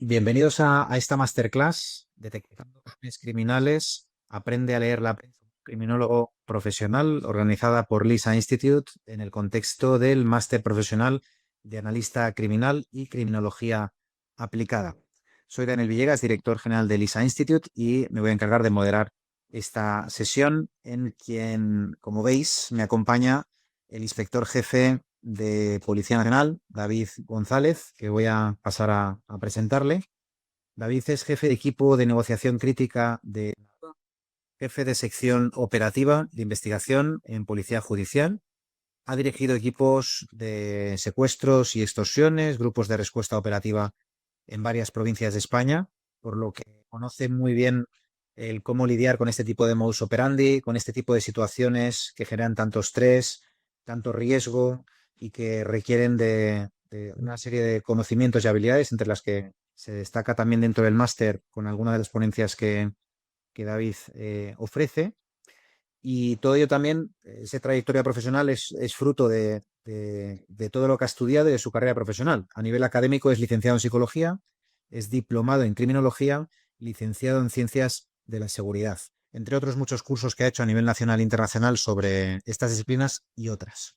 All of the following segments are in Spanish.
Bienvenidos a esta masterclass Detectando Crímenes Criminales. Aprende a leer la prensa como criminólogo profesional, organizada por Lisa Institute en el contexto del máster profesional de analista criminal y criminología aplicada. Soy Daniel Villegas, director general de Lisa Institute, y me voy a encargar de moderar esta sesión en quien, como veis, me acompaña el inspector jefe de Policía Nacional, David González, que voy a pasar a presentarle. David es jefe de equipo de negociación crítica jefe de sección operativa de investigación en Policía Judicial. Ha dirigido equipos de secuestros y extorsiones, grupos de respuesta operativa en varias provincias de España, por lo que conoce muy bien el cómo lidiar con este tipo de modus operandi, con este tipo de situaciones que generan tanto estrés, tanto riesgo y que requieren de una serie de conocimientos y habilidades, entre las que se destaca también dentro del máster con algunas de las ponencias que David ofrece. Y todo ello también, esa trayectoria profesional es fruto de todo lo que ha estudiado y de su carrera profesional. A nivel académico es licenciado en psicología, es diplomado en criminología, licenciado en ciencias de la seguridad, entre otros muchos cursos que ha hecho a nivel nacional e internacional sobre estas disciplinas y otras.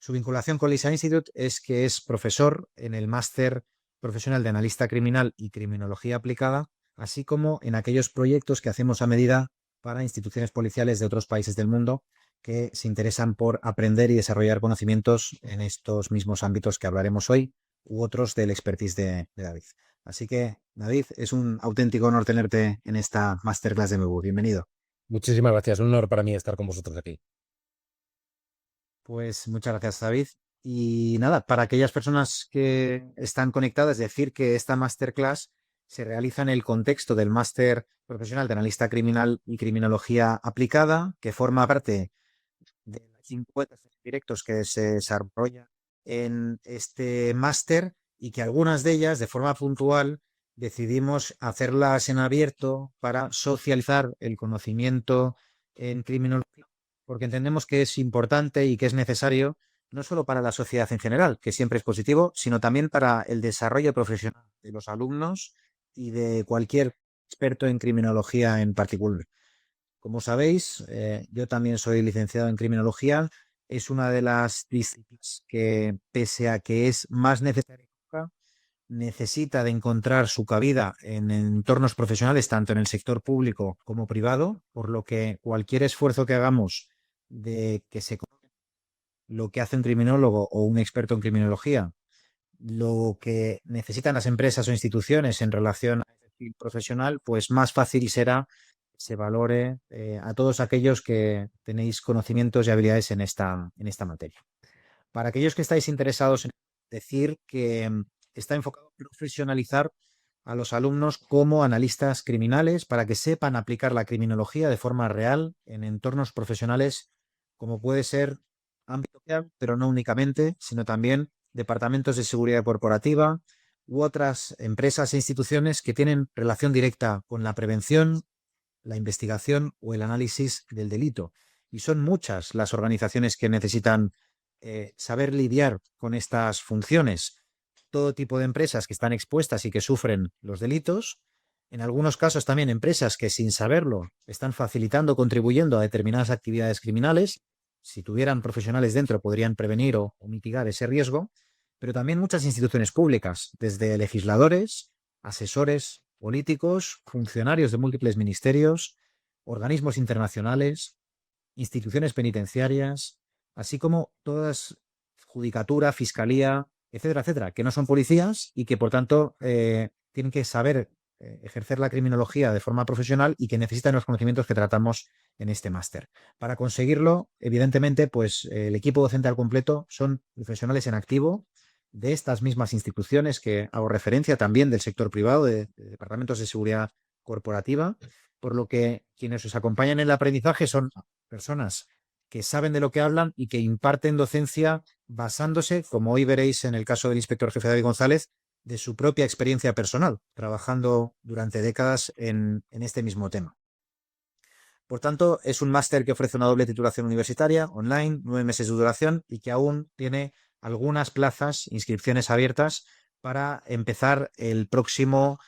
Su vinculación con Lisa Institute es que es profesor en el máster profesional de analista criminal y criminología aplicada, así como en aquellos proyectos que hacemos a medida para instituciones policiales de otros países del mundo que se interesan por aprender y desarrollar conocimientos en estos mismos ámbitos que hablaremos hoy u otros del expertise de David. Así que, David, es un auténtico honor tenerte en esta masterclass de MBU. Bienvenido. Muchísimas gracias. Un honor para mí estar con vosotros aquí. Pues muchas gracias, David. Y nada, para aquellas personas que están conectadas, decir que esta masterclass se realiza en el contexto del máster profesional de analista criminal y criminología aplicada, que forma parte de los 50 directos que se desarrolla en este máster y que algunas de ellas, de forma puntual, decidimos hacerlas en abierto para socializar el conocimiento en criminología, porque entendemos que es importante y que es necesario no solo para la sociedad en general, que siempre es positivo, sino también para el desarrollo profesional de los alumnos y de cualquier experto en criminología en particular. Como sabéis, yo también soy licenciado en criminología. Es una de las disciplinas que, pese a que es más necesaria, necesita de encontrar su cabida en entornos profesionales, tanto en el sector público como privado, por lo que cualquier esfuerzo que hagamos de que se conozca lo que hace un criminólogo o un experto en criminología, lo que necesitan las empresas o instituciones en relación a perfil profesional, pues más fácil será que se valore a todos aquellos que tenéis conocimientos y habilidades en esta materia. Para aquellos que estáis interesados en decir que está enfocado a profesionalizar a los alumnos como analistas criminales para que sepan aplicar la criminología de forma real en entornos profesionales como puede ser ámbito social, pero no únicamente, sino también departamentos de seguridad corporativa u otras empresas e instituciones que tienen relación directa con la prevención, la investigación o el análisis del delito. Y son muchas las organizaciones que necesitan saber lidiar con estas funciones. Todo tipo de empresas que están expuestas y que sufren los delitos. En algunos casos también empresas que sin saberlo están facilitando, contribuyendo a determinadas actividades criminales. Si tuvieran profesionales dentro podrían prevenir o mitigar ese riesgo. Pero también muchas instituciones públicas, desde legisladores, asesores políticos, funcionarios de múltiples ministerios, organismos internacionales, instituciones penitenciarias, así como todas, judicatura, fiscalía, etcétera, etcétera, que no son policías y que por tanto tienen que saber ejercer la criminología de forma profesional y que necesitan los conocimientos que tratamos en este máster. Para conseguirlo, evidentemente, pues el equipo docente al completo son profesionales en activo de estas mismas instituciones que hago referencia, también del sector privado, de departamentos de seguridad corporativa, por lo que quienes os acompañan en el aprendizaje son personas que saben de lo que hablan y que imparten docencia basándose, como hoy veréis en el caso del inspector jefe David González, de su propia experiencia personal, trabajando durante décadas en este mismo tema. Por tanto, es un máster que ofrece una doble titulación universitaria, online, 9 meses de duración y que aún tiene algunas plazas, inscripciones abiertas para empezar el próximo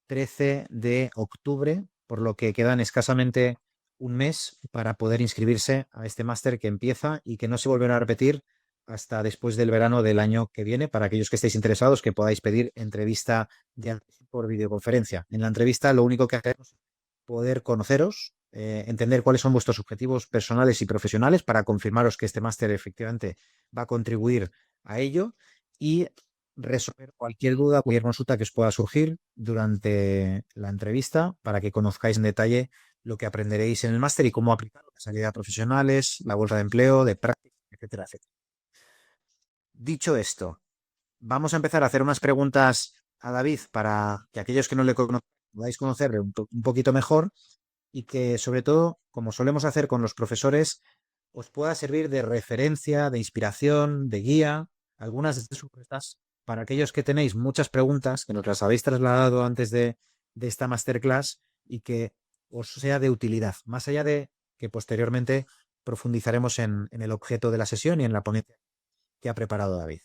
13 de octubre, por lo que quedan escasamente un mes para poder inscribirse a este máster que empieza y que no se volverá a repetir hasta después del verano del año que viene, para aquellos que estéis interesados, que podáis pedir entrevista ya por videoconferencia. En la entrevista lo único que hacemos es poder conoceros, entender cuáles son vuestros objetivos personales y profesionales para confirmaros que este máster efectivamente va a contribuir a ello y resolver cualquier duda, cualquier consulta que os pueda surgir durante la entrevista para que conozcáis en detalle lo que aprenderéis en el máster y cómo aplicarlo a la salida de profesionales, la bolsa de empleo, de práctica, etcétera, etcétera. Dicho esto, vamos a empezar a hacer unas preguntas a David para que aquellos que no le conozcan podáis conocerle un poquito mejor y que sobre todo, como solemos hacer con los profesores, os pueda servir de referencia, de inspiración, de guía, algunas de sus respuestas para aquellos que tenéis muchas preguntas que nos las habéis trasladado antes de esta masterclass y que os sea de utilidad, más allá de que posteriormente profundizaremos en el objeto de la sesión y en la ponencia que ha preparado David.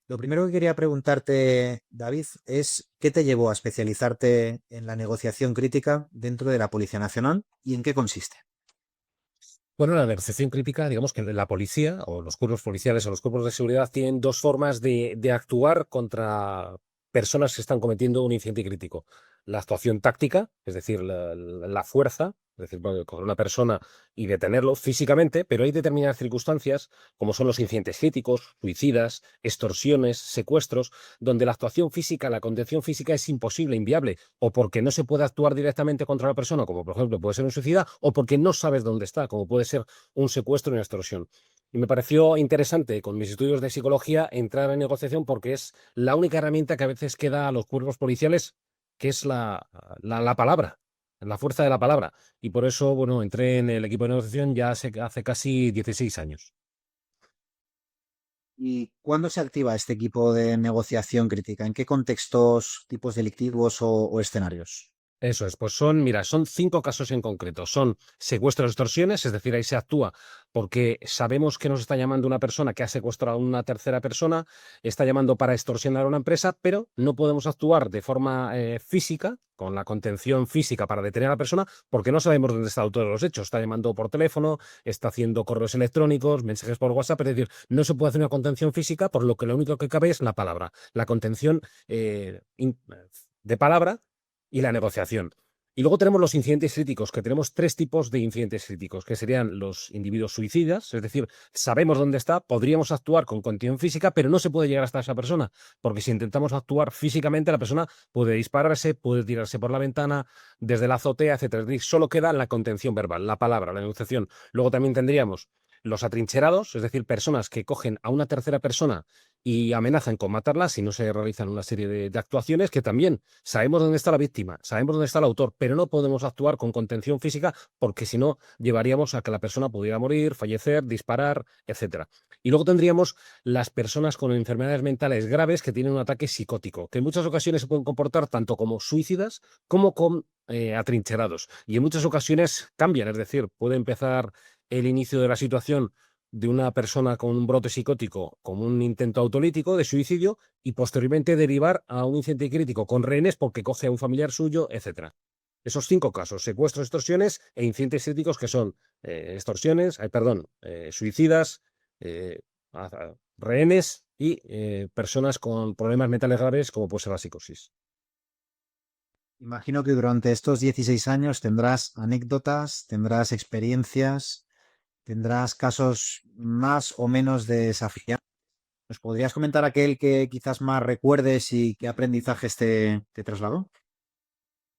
Lo primero que quería preguntarte, David, es ¿qué te llevó a especializarte en la negociación crítica dentro de la Policía Nacional y en qué consiste? Bueno, la negociación crítica, digamos que la policía o los cuerpos policiales o los cuerpos de seguridad tienen dos formas de actuar contra personas que están cometiendo un incidente crítico. La actuación táctica, es decir, la fuerza, es decir, bueno, coger una persona y detenerlo físicamente, pero hay determinadas circunstancias, como son los incidentes críticos, suicidas, extorsiones, secuestros, donde la actuación física, la contención física es imposible, inviable, o porque no se puede actuar directamente contra la persona, como por ejemplo puede ser un suicida, o porque no sabes dónde está, como puede ser un secuestro y una extorsión. Y me pareció interesante con mis estudios de psicología entrar en negociación porque es la única herramienta que a veces queda a los cuerpos policiales, que es la palabra, la fuerza de la palabra. Y por eso, bueno, entré en el equipo de negociación ya hace casi 16 años. ¿Y cuándo se activa este equipo de negociación crítica? ¿En qué contextos, tipos delictivos o escenarios? Eso es, pues son, mira, son 5 casos en concreto. Son secuestros, extorsiones, es decir, ahí se actúa porque sabemos que nos está llamando una persona que ha secuestrado a una tercera persona, está llamando para extorsionar a una empresa, pero no podemos actuar de forma física, con la contención física para detener a la persona, porque no sabemos dónde está el autor de los hechos. Está llamando por teléfono, está haciendo correos electrónicos, mensajes por WhatsApp, es decir, no se puede hacer una contención física, por lo que lo único que cabe es la palabra, la contención de palabra y la negociación. Y luego tenemos los incidentes críticos, que tenemos 3 tipos de incidentes críticos, que serían los individuos suicidas, es decir, sabemos dónde está, podríamos actuar con contención física, pero no se puede llegar hasta esa persona, porque si intentamos actuar físicamente, la persona puede dispararse, puede tirarse por la ventana, desde la azotea, etcétera. Es decir, solo queda la contención verbal, la palabra, la negociación. Luego también tendríamos los atrincherados, es decir, personas que cogen a una tercera persona y amenazan con matarla si no se realizan una serie de actuaciones que también sabemos dónde está la víctima, sabemos dónde está el autor, pero no podemos actuar con contención física porque si no llevaríamos a que la persona pudiera morir, fallecer, disparar, etcétera. Y luego tendríamos las personas con enfermedades mentales graves que tienen un ataque psicótico, que en muchas ocasiones se pueden comportar tanto como suicidas como con atrincherados. Y en muchas ocasiones cambian, es decir, puede empezar el inicio de la situación de una persona con un brote psicótico, como un intento autolítico de suicidio, y posteriormente derivar a un incidente crítico con rehenes porque coge a un familiar suyo, etcétera. Esos 5 casos, secuestros, extorsiones e incidentes críticos que son suicidas, eh, rehenes y personas con problemas mentales graves como puede ser la psicosis. Imagino que durante estos 16 años tendrás anécdotas, tendrás experiencias, tendrás casos más o menos desafiantes. ¿Nos podrías comentar aquel que quizás más recuerdes y qué aprendizajes te trasladó?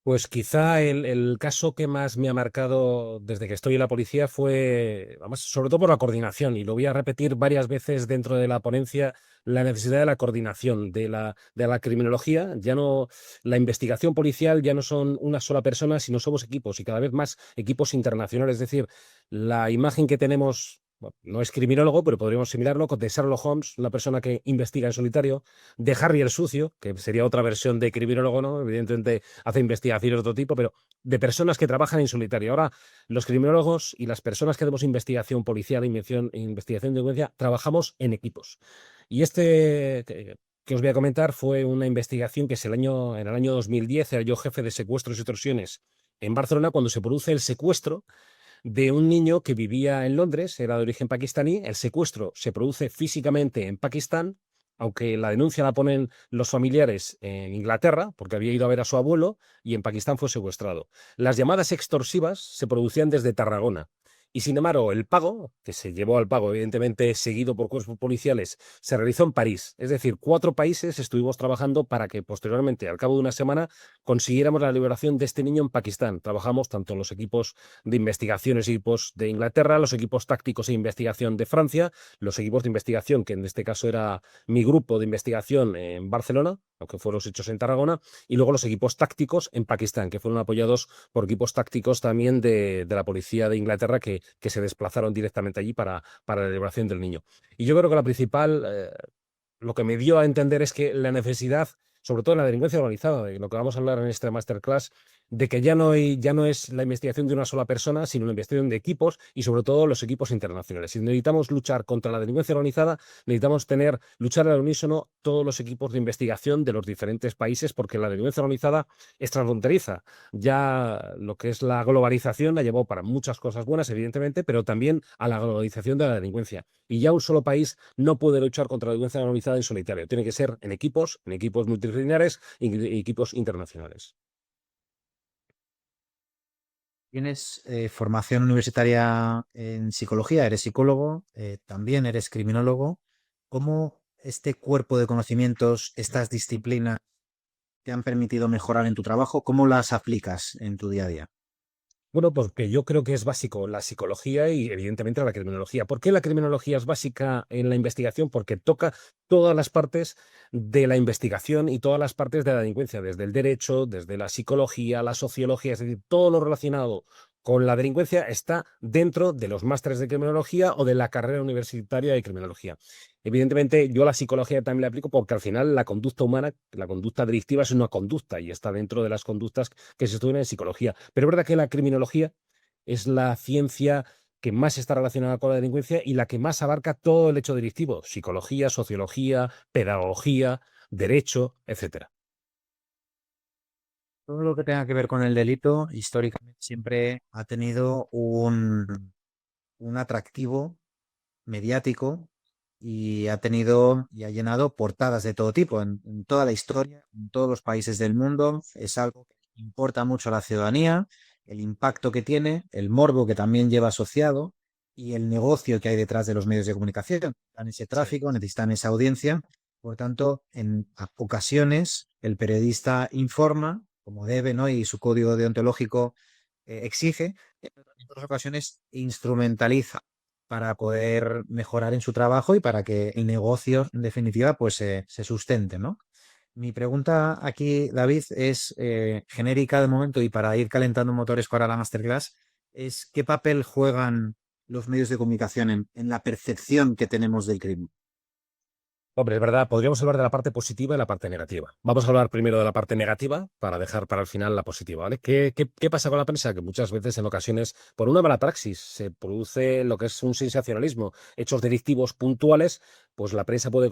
Pues quizá el caso que más me ha marcado desde que estoy en la policía fue, vamos, sobre todo por la coordinación, y lo voy a repetir varias veces dentro de la ponencia, la necesidad de la coordinación, de la criminología. Ya no, la investigación policial ya no son una sola persona, sino somos equipos y cada vez más equipos internacionales. Es decir, la imagen que tenemos, bueno, no es criminólogo, pero podríamos asimilarlo con de Sherlock Holmes, una persona que investiga en solitario, de Harry el Sucio, que sería otra versión de criminólogo, ¿no? Evidentemente hace investigaciones de otro tipo, pero de personas que trabajan en solitario. Ahora, los criminólogos y las personas que hacemos investigación policial, investigación de delincuencia, trabajamos en equipos. Y que os voy a comentar fue una investigación que en el año 2010 era yo jefe de secuestros y extorsiones en Barcelona cuando se produce el secuestro de un niño que vivía en Londres, era de origen pakistaní. El secuestro se produce físicamente en Pakistán, aunque la denuncia la ponen los familiares en Inglaterra, porque había ido a ver a su abuelo, y en Pakistán fue secuestrado. Las llamadas extorsivas se producían desde Tarragona. Y sin embargo, el pago, que se llevó al pago, evidentemente seguido por cuerpos policiales, se realizó en París. Es decir, 4 países estuvimos trabajando para que posteriormente, al cabo de una semana, consiguiéramos la liberación de este niño en Pakistán. Trabajamos tanto los equipos de investigaciones, equipos de Inglaterra, los equipos tácticos e investigación de Francia, los equipos de investigación, que en este caso era mi grupo de investigación en Barcelona, aunque fueron los hechos en Tarragona, y luego los equipos tácticos en Pakistán, que fueron apoyados por equipos tácticos también de la policía de Inglaterra que se desplazaron directamente allí para la liberación del niño. Y yo creo que la principal, lo que me dio a entender es que la necesidad, sobre todo en la delincuencia organizada, de lo que vamos a hablar en este masterclass, de que ya no es la investigación de una sola persona, sino la investigación de equipos y sobre todo los equipos internacionales. Si necesitamos luchar contra la delincuencia organizada, necesitamos luchar al unísono todos los equipos de investigación de los diferentes países, porque la delincuencia organizada es transfronteriza. Ya lo que es la globalización la llevó para muchas cosas buenas, evidentemente, pero también a la globalización de la delincuencia. Y ya un solo país no puede luchar contra la delincuencia organizada en solitario. Tiene que ser en equipos multidisciplinares y equipos internacionales. Tienes formación universitaria en psicología, eres psicólogo, también eres criminólogo. ¿Cómo este cuerpo de conocimientos, estas disciplinas te han permitido mejorar en tu trabajo? ¿Cómo las aplicas en tu día a día? Bueno, porque yo creo que es básico la psicología y evidentemente la criminología. ¿Por qué la criminología es básica en la investigación? Porque toca todas las partes de la investigación y todas las partes de la delincuencia, desde el derecho, desde la psicología, la sociología, es decir, todo lo relacionado con la delincuencia está dentro de los másteres de criminología o de la carrera universitaria de criminología. Evidentemente, yo la psicología también la aplico porque al final la conducta humana, la conducta delictiva es una conducta y está dentro de las conductas que se estudian en psicología. Pero es verdad que la criminología es la ciencia que más está relacionada con la delincuencia y la que más abarca todo el hecho delictivo: psicología, sociología, pedagogía, derecho, etcétera. Todo lo que tenga que ver con el delito, históricamente siempre ha tenido un atractivo mediático y ha tenido y ha llenado portadas de todo tipo en toda la historia, en todos los países del mundo. Es algo que importa mucho a la ciudadanía, el impacto que tiene, el morbo que también lleva asociado y el negocio que hay detrás de los medios de comunicación. Necesitan ese Sí. tráfico, necesitan esa audiencia. Por tanto, en ocasiones el periodista informa como debe, ¿no? Y su código deontológico exige, pero en otras ocasiones instrumentaliza para poder mejorar en su trabajo y para que el negocio, en definitiva, pues se sustente, ¿no? Mi pregunta aquí, David, es genérica de momento y para ir calentando motores para la masterclass, es ¿qué papel juegan los medios de comunicación en la percepción que tenemos del crimen? Hombre, es verdad, podríamos hablar de la parte positiva y la parte negativa. Vamos a hablar primero de la parte negativa para dejar para el final la positiva, ¿vale? ¿Qué pasa con la prensa? Que muchas veces, en ocasiones, por una mala praxis, se produce lo que es un sensacionalismo, hechos delictivos puntuales, pues la prensa puede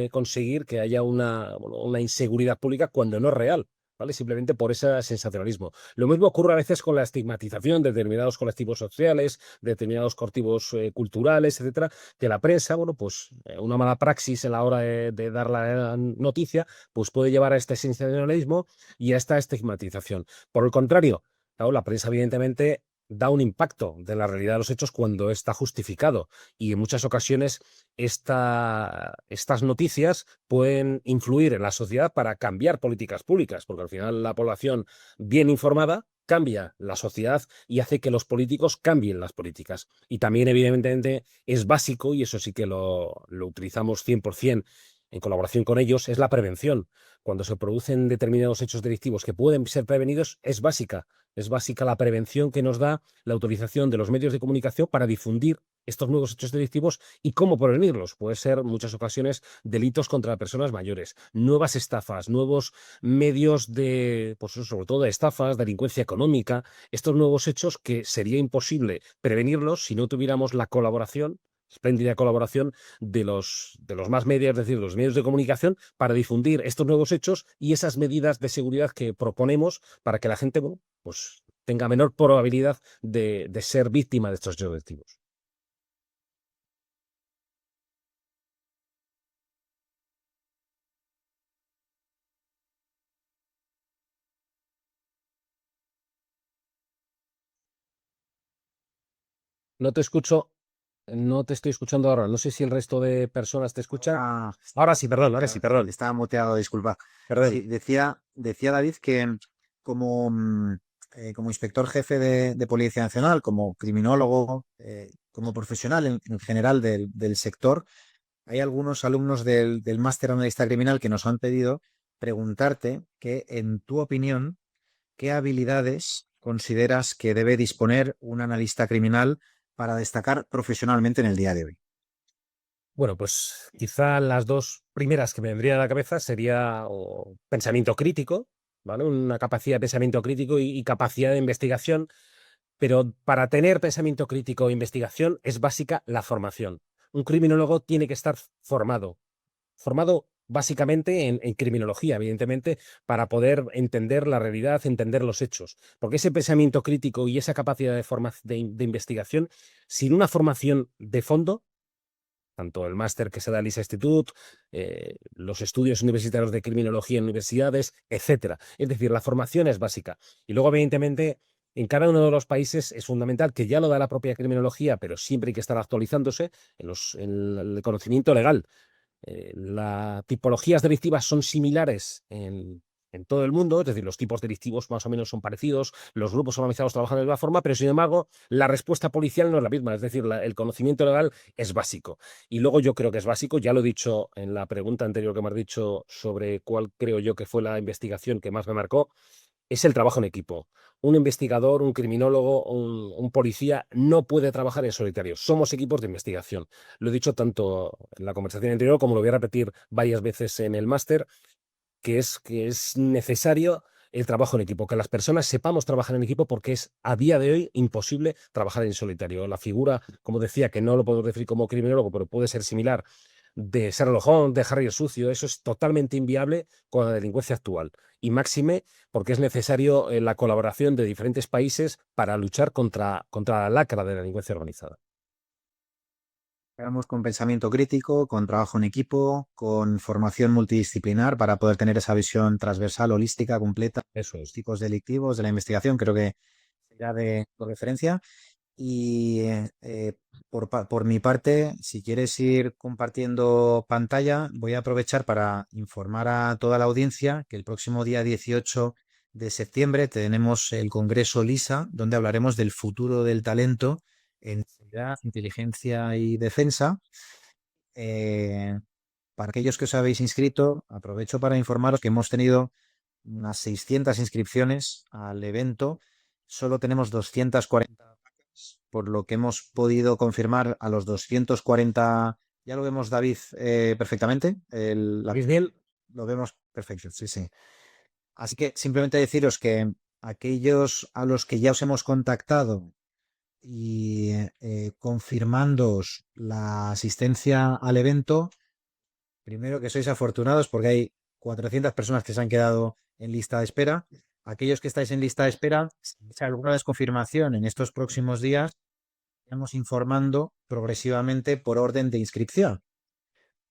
conseguir que haya una inseguridad pública cuando no es real. ¿Vale? Simplemente por ese sensacionalismo. Lo mismo ocurre a veces con la estigmatización de determinados colectivos sociales, de determinados colectivos culturales, etcétera, que la prensa, bueno, pues una mala praxis en la hora de dar la noticia, pues puede llevar a este sensacionalismo y a esta estigmatización. Por el contrario, claro, la prensa evidentemente da un impacto de la realidad de los hechos cuando está justificado y en muchas ocasiones estas noticias pueden influir en la sociedad para cambiar políticas públicas, porque al final la población bien informada cambia la sociedad y hace que los políticos cambien las políticas. Y también, evidentemente, es básico, y eso sí que lo utilizamos 100% en colaboración con ellos, es la prevención. Cuando se producen determinados hechos delictivos que pueden ser prevenidos, es básica. Es básica la prevención que nos da la autorización de los medios de comunicación para difundir estos nuevos hechos delictivos y cómo prevenirlos. Puede ser, en muchas ocasiones, delitos contra personas mayores, nuevas estafas, nuevos medios de, pues sobre todo de estafas, delincuencia económica, estos nuevos hechos que sería imposible prevenirlos si no tuviéramos la colaboración espléndida colaboración de los más medios, es decir, los medios de comunicación, para difundir estos nuevos hechos y esas medidas de seguridad que proponemos para que la gente, bueno, pues tenga menor probabilidad de ser víctima de estos hechos delictivos. No te escucho, no te estoy escuchando ahora. No sé si el resto de personas te escuchan. Ahora sí, perdón, ahora sí, perdón. Estaba muteado, disculpa. Perdón. Sí, decía David que como, como inspector jefe de Policía Nacional, como criminólogo, como profesional en general del sector, hay algunos alumnos del máster analista criminal que nos han pedido preguntarte que, en tu opinión, ¿qué habilidades consideras que debe disponer un analista criminal para destacar profesionalmente en el día de hoy? Bueno, pues quizá las dos primeras que me vendrían a la cabeza sería pensamiento crítico, ¿vale? Una capacidad de pensamiento crítico y capacidad de investigación, pero para tener pensamiento crítico e investigación es básica la formación. Un criminólogo tiene que estar formado básicamente en criminología, evidentemente, para poder entender la realidad, entender los hechos. Porque ese pensamiento crítico y esa capacidad de investigación, sin una formación de fondo, tanto el máster que se da al ISA Institute, los estudios universitarios de criminología en universidades, etcétera. Es decir, la formación es básica. Y luego, evidentemente, en cada uno de los países es fundamental, que ya lo da la propia criminología, pero siempre hay que estar actualizándose en el conocimiento legal. Las tipologías delictivas son similares en todo el mundo, es decir, los tipos delictivos más o menos son parecidos, los grupos organizados trabajan de la misma forma, pero sin embargo, la respuesta policial no es la misma, es decir, el conocimiento legal es básico. Y luego yo creo que es básico, ya lo he dicho en la pregunta anterior que me has dicho sobre cuál creo yo que fue la investigación que más me marcó, es el trabajo en equipo. Un investigador, un criminólogo, un policía no puede trabajar en solitario. Somos equipos de investigación. Lo he dicho tanto en la conversación anterior como lo voy a repetir varias veces en el máster, que es necesario el trabajo en equipo, que las personas sepamos trabajar en equipo, porque es a día de hoy imposible trabajar en solitario. La figura, como decía, que no lo puedo definir como criminólogo, pero puede ser similar, de Sherlock Holmes, de Harry el Sucio, eso es totalmente inviable con la delincuencia actual. Y máxime porque es necesario la colaboración de diferentes países para luchar contra la lacra de la delincuencia organizada. Vamos con pensamiento crítico, con trabajo en equipo, con formación multidisciplinar para poder tener esa visión transversal, holística, completa, Eso de los es. tipos delictivos, de la investigación, creo que será de referencia. Y por mi parte, si quieres ir compartiendo pantalla, voy a aprovechar para informar a toda la audiencia que el próximo día 18 de septiembre tenemos el Congreso LISA, donde hablaremos del futuro del talento en seguridad, inteligencia y defensa. Eh, para aquellos que os habéis inscrito, aprovecho para informaros que hemos tenido unas 600 inscripciones al evento. Solo tenemos 240, por lo que hemos podido confirmar a los 240. Ya lo vemos, David, perfectamente. ¿Veis bien? Lo vemos perfecto, sí, sí. Así que simplemente deciros que aquellos a los que ya os hemos contactado y confirmándoos la asistencia al evento, primero que sois afortunados porque hay 400 personas que se han quedado en lista de espera. Aquellos que estáis en lista de espera, si hay alguna desconfirmación en estos próximos días, iremos informando progresivamente por orden de inscripción.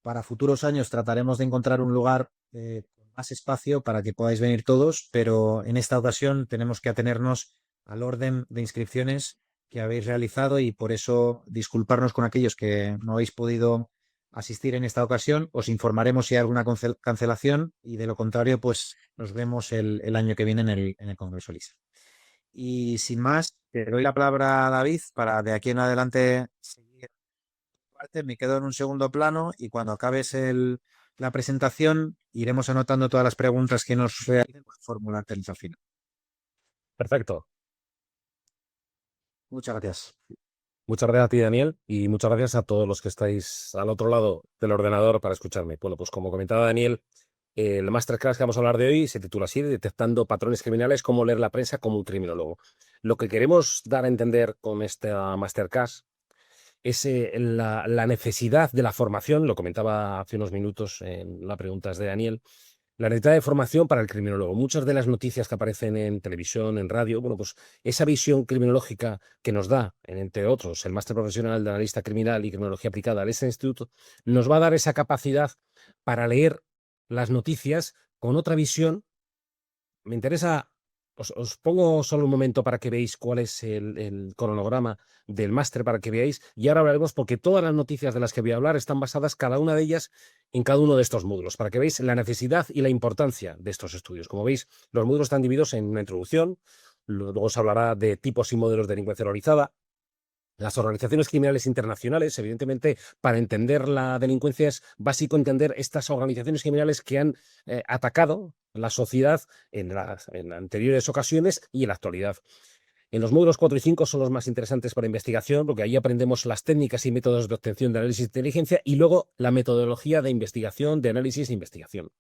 Para futuros años trataremos de encontrar un lugar con más espacio para que podáis venir todos, pero en esta ocasión tenemos que atenernos al orden de inscripciones que habéis realizado y por eso disculparnos con aquellos que no habéis podido asistir en esta ocasión. Os informaremos si hay alguna cancelación y de lo contrario, pues nos vemos el año que viene en el Congreso LISA. Y sin más, te doy la palabra a David para de aquí en adelante seguir parte, me quedo en un segundo plano y cuando acabes la presentación iremos anotando todas las preguntas que nos realicen para formulártelas al final. Perfecto. Muchas gracias. Muchas gracias a ti, Daniel, y muchas gracias a todos los que estáis al otro lado del ordenador para escucharme. Bueno, pues como comentaba Daniel, el masterclass que vamos a hablar de hoy se titula así: Detectando patrones criminales, cómo leer la prensa como un criminólogo. Lo que queremos dar a entender con esta masterclass es la necesidad de la formación, lo comentaba hace unos minutos en las preguntas de Daniel, la necesidad de formación para el criminólogo. Muchas de las noticias que aparecen en televisión, en radio, bueno, pues esa visión criminológica que nos da, entre otros, el máster profesional de analista criminal y criminología aplicada al este instituto, nos va a dar esa capacidad para leer las noticias con otra visión. Me interesa, os pongo solo un momento para que veáis cuál es el cronograma del máster, para que veáis, y ahora hablaremos porque todas las noticias de las que voy a hablar están basadas, cada una de ellas, en cada uno de estos módulos, para que veáis la necesidad y la importancia de estos estudios. Como veis, los módulos están divididos en una introducción, luego se hablará de tipos y modelos de delincuencia organizada, las organizaciones criminales internacionales. Evidentemente, para entender la delincuencia es básico entender estas organizaciones criminales que han atacado la sociedad en anteriores ocasiones y en la actualidad. En los módulos 4 y 5 son los más interesantes para investigación, porque ahí aprendemos las técnicas y métodos de obtención de análisis de inteligencia y luego la metodología de investigación, de análisis e investigación.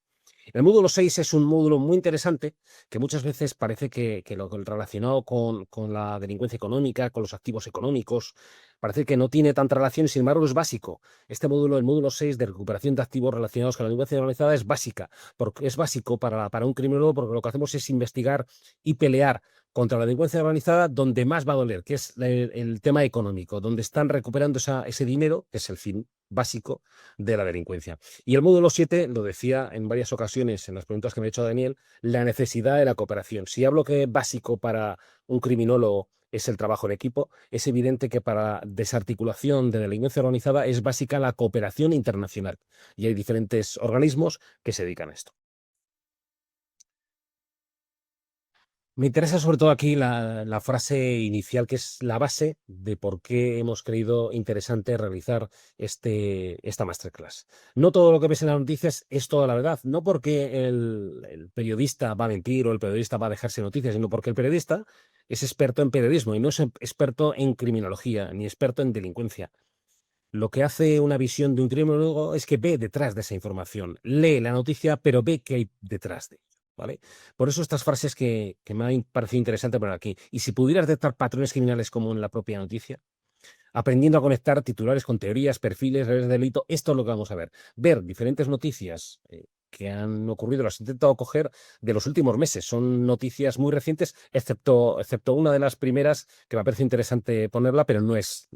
El módulo 6 es un módulo muy interesante que muchas veces parece que lo relacionado con la delincuencia económica, con los activos económicos, parece que no tiene tanta relación, sin embargo es básico. Este módulo, el módulo 6 de recuperación de activos relacionados con la delincuencia organizada es básica, porque es básico para un criminólogo, porque lo que hacemos es investigar y pelear contra la delincuencia organizada donde más va a doler, que es el tema económico, donde están recuperando ese dinero, que es el fin básico de la delincuencia. Y el módulo 7, lo decía en varias ocasiones en las preguntas que me ha hecho Daniel, la necesidad de la cooperación. Si hablo que básico para un criminólogo es el trabajo en equipo, es evidente que para desarticulación de delincuencia organizada es básica la cooperación internacional. Y hay diferentes organismos que se dedican a esto. Me interesa sobre todo aquí la frase inicial, que es la base de por qué hemos creído interesante realizar esta masterclass. No todo lo que ves en las noticias es toda la verdad, no porque el periodista va a mentir o el periodista va a dejarse noticias, sino porque el periodista es experto en periodismo y no es experto en criminología ni experto en delincuencia. Lo que hace una visión de un criminólogo es que ve detrás de esa información, lee la noticia, pero ve qué hay detrás de ello, ¿vale? Por eso estas frases que me han parecido interesante poner aquí. Y si pudieras detectar patrones criminales como en la propia noticia, aprendiendo a conectar titulares con teorías, perfiles, redes de delito, esto es lo que vamos a ver. Ver diferentes noticias que han ocurrido, las he intentado coger de los últimos meses. Son noticias muy recientes, excepto una de las primeras que me parece interesante ponerla, pero no es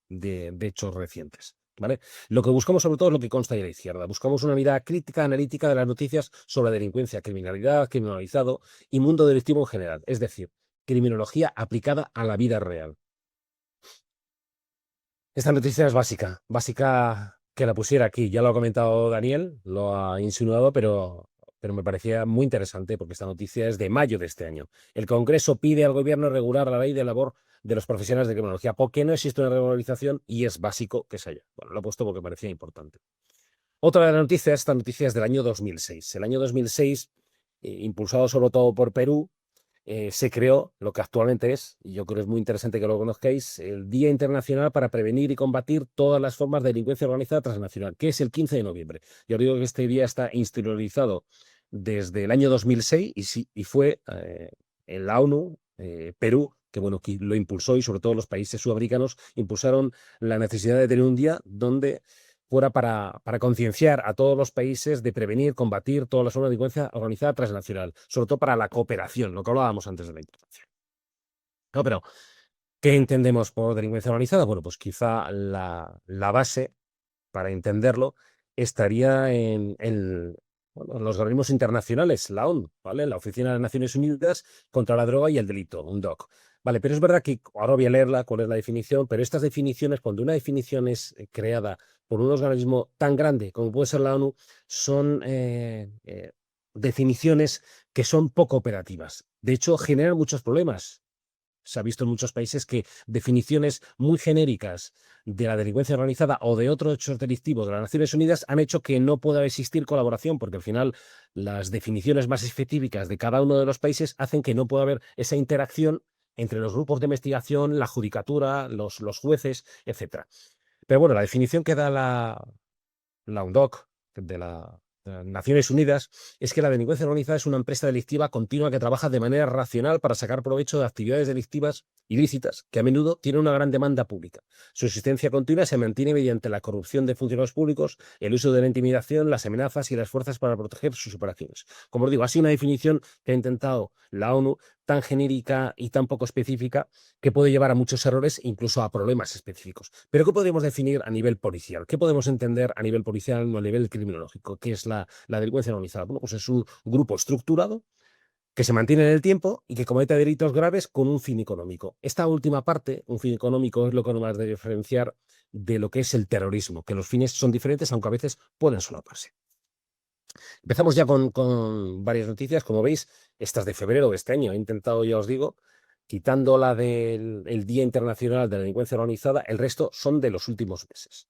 de hechos recientes. ¿Vale? Lo que buscamos sobre todo es lo que consta ahí a la izquierda. Buscamos una mirada crítica, analítica de las noticias sobre delincuencia, criminalidad, criminalizado y mundo delictivo en general. Es decir, criminología aplicada a la vida real. Esta noticia es básica que la pusiera aquí. Ya lo ha comentado Daniel, lo ha insinuado, pero me parecía muy interesante porque esta noticia es de mayo de este año. El Congreso pide al gobierno regular la ley de labor de los profesionales de criminología. ¿Por qué no existe una regularización? Y es básico que se haya. Bueno, lo he puesto porque parecía importante. Otra de las noticias, esta noticia es del año 2006. El año 2006, impulsado sobre todo por Perú, se creó lo que actualmente es, y yo creo que es muy interesante que lo conozcáis, el Día Internacional para Prevenir y Combatir todas las formas de delincuencia organizada transnacional, que es el 15 de noviembre. Yo digo que este día está institucionalizado desde el año 2006 y fue en la ONU, Perú, que bueno, que lo impulsó y sobre todo los países sudamericanos impulsaron la necesidad de tener un día donde fuera para concienciar a todos los países de prevenir, combatir todas las formas de delincuencia organizada transnacional, sobre todo para la cooperación, lo que hablábamos antes de la intervención. No, pero, ¿qué entendemos por delincuencia organizada? Bueno, pues quizá la base para entenderlo estaría bueno, en los organismos internacionales, la ONU, ¿vale? La Oficina de las Naciones Unidas contra la Droga y el Delito, UNODC. Vale, pero es verdad que ahora voy a leerla, cuál es la definición, pero estas definiciones, cuando una definición es creada por un organismo tan grande como puede ser la ONU, son definiciones que son poco operativas. De hecho, generan muchos problemas. Se ha visto en muchos países que definiciones muy genéricas de la delincuencia organizada o de otros hechos delictivos de las Naciones Unidas han hecho que no pueda existir colaboración, porque al final las definiciones más específicas de cada uno de los países hacen que no pueda haber esa interacción entre los grupos de investigación, la judicatura, los jueces, etcétera. Pero bueno, la definición que da la UNODC, de la Naciones Unidas, es que la delincuencia organizada es una empresa delictiva continua que trabaja de manera racional para sacar provecho de actividades delictivas ilícitas que a menudo tienen una gran demanda pública. Su existencia continua se mantiene mediante la corrupción de funcionarios públicos, el uso de la intimidación, las amenazas y las fuerzas para proteger sus operaciones. Como os digo, ha sido una definición que ha intentado la ONU tan genérica y tan poco específica que puede llevar a muchos errores, incluso a problemas específicos. Pero ¿qué podemos definir a nivel policial? ¿Qué podemos entender a nivel policial o a nivel criminológico? ¿Qué es la delincuencia organizada? Bueno, pues es un grupo estructurado que se mantiene en el tiempo y que comete delitos graves con un fin económico. Esta última parte, un fin económico, es lo que nos va a diferenciar de lo que es el terrorismo, que los fines son diferentes, aunque a veces pueden solaparse. Empezamos ya con varias noticias, como veis, estas de febrero de este año. He intentado, ya os digo, quitando la del el Día Internacional de la Delincuencia Organizada, el resto son de los últimos meses.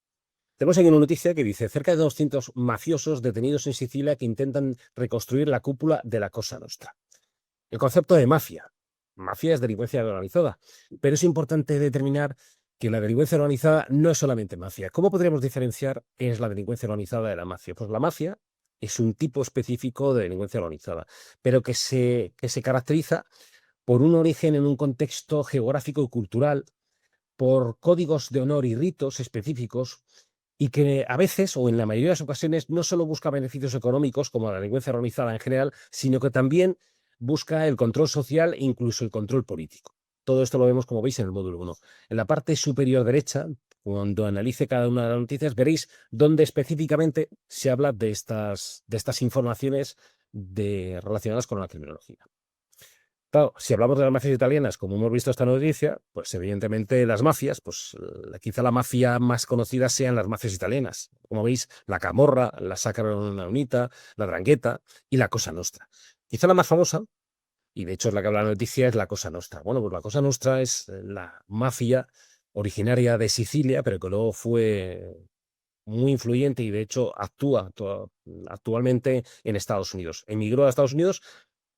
Tenemos aquí una noticia que dice cerca de 200 mafiosos detenidos en Sicilia que intentan reconstruir la cúpula de la Cosa Nostra. El concepto de mafia. Mafia es delincuencia organizada, pero es importante determinar que la delincuencia organizada no es solamente mafia. ¿Cómo podríamos diferenciar qué es la delincuencia organizada de la mafia? Pues la mafia es un tipo específico de delincuencia organizada, pero que se caracteriza por un origen en un contexto geográfico y cultural, por códigos de honor y ritos específicos, y que a veces, o en la mayoría de las ocasiones, no solo busca beneficios económicos, como la delincuencia organizada en general, sino que también busca el control social e incluso el control político. Todo esto lo vemos, como veis, en el módulo 1. En la parte superior derecha, cuando analice cada una de las noticias, veréis dónde específicamente se habla de estas informaciones relacionadas con la criminología. Claro, si hablamos de las mafias italianas, como hemos visto esta noticia, pues evidentemente las mafias, pues quizá la mafia más conocida sean las mafias italianas. Como veis, la Camorra, la Sacra Unita, la 'Ndrangheta y la Cosa Nostra. Quizá la más famosa, y de hecho es la que habla la noticia, es la Cosa Nostra. Bueno, pues la Cosa Nostra es la mafia originaria de Sicilia, pero que luego fue muy influyente y de hecho actúa actualmente en Estados Unidos. Emigró a Estados Unidos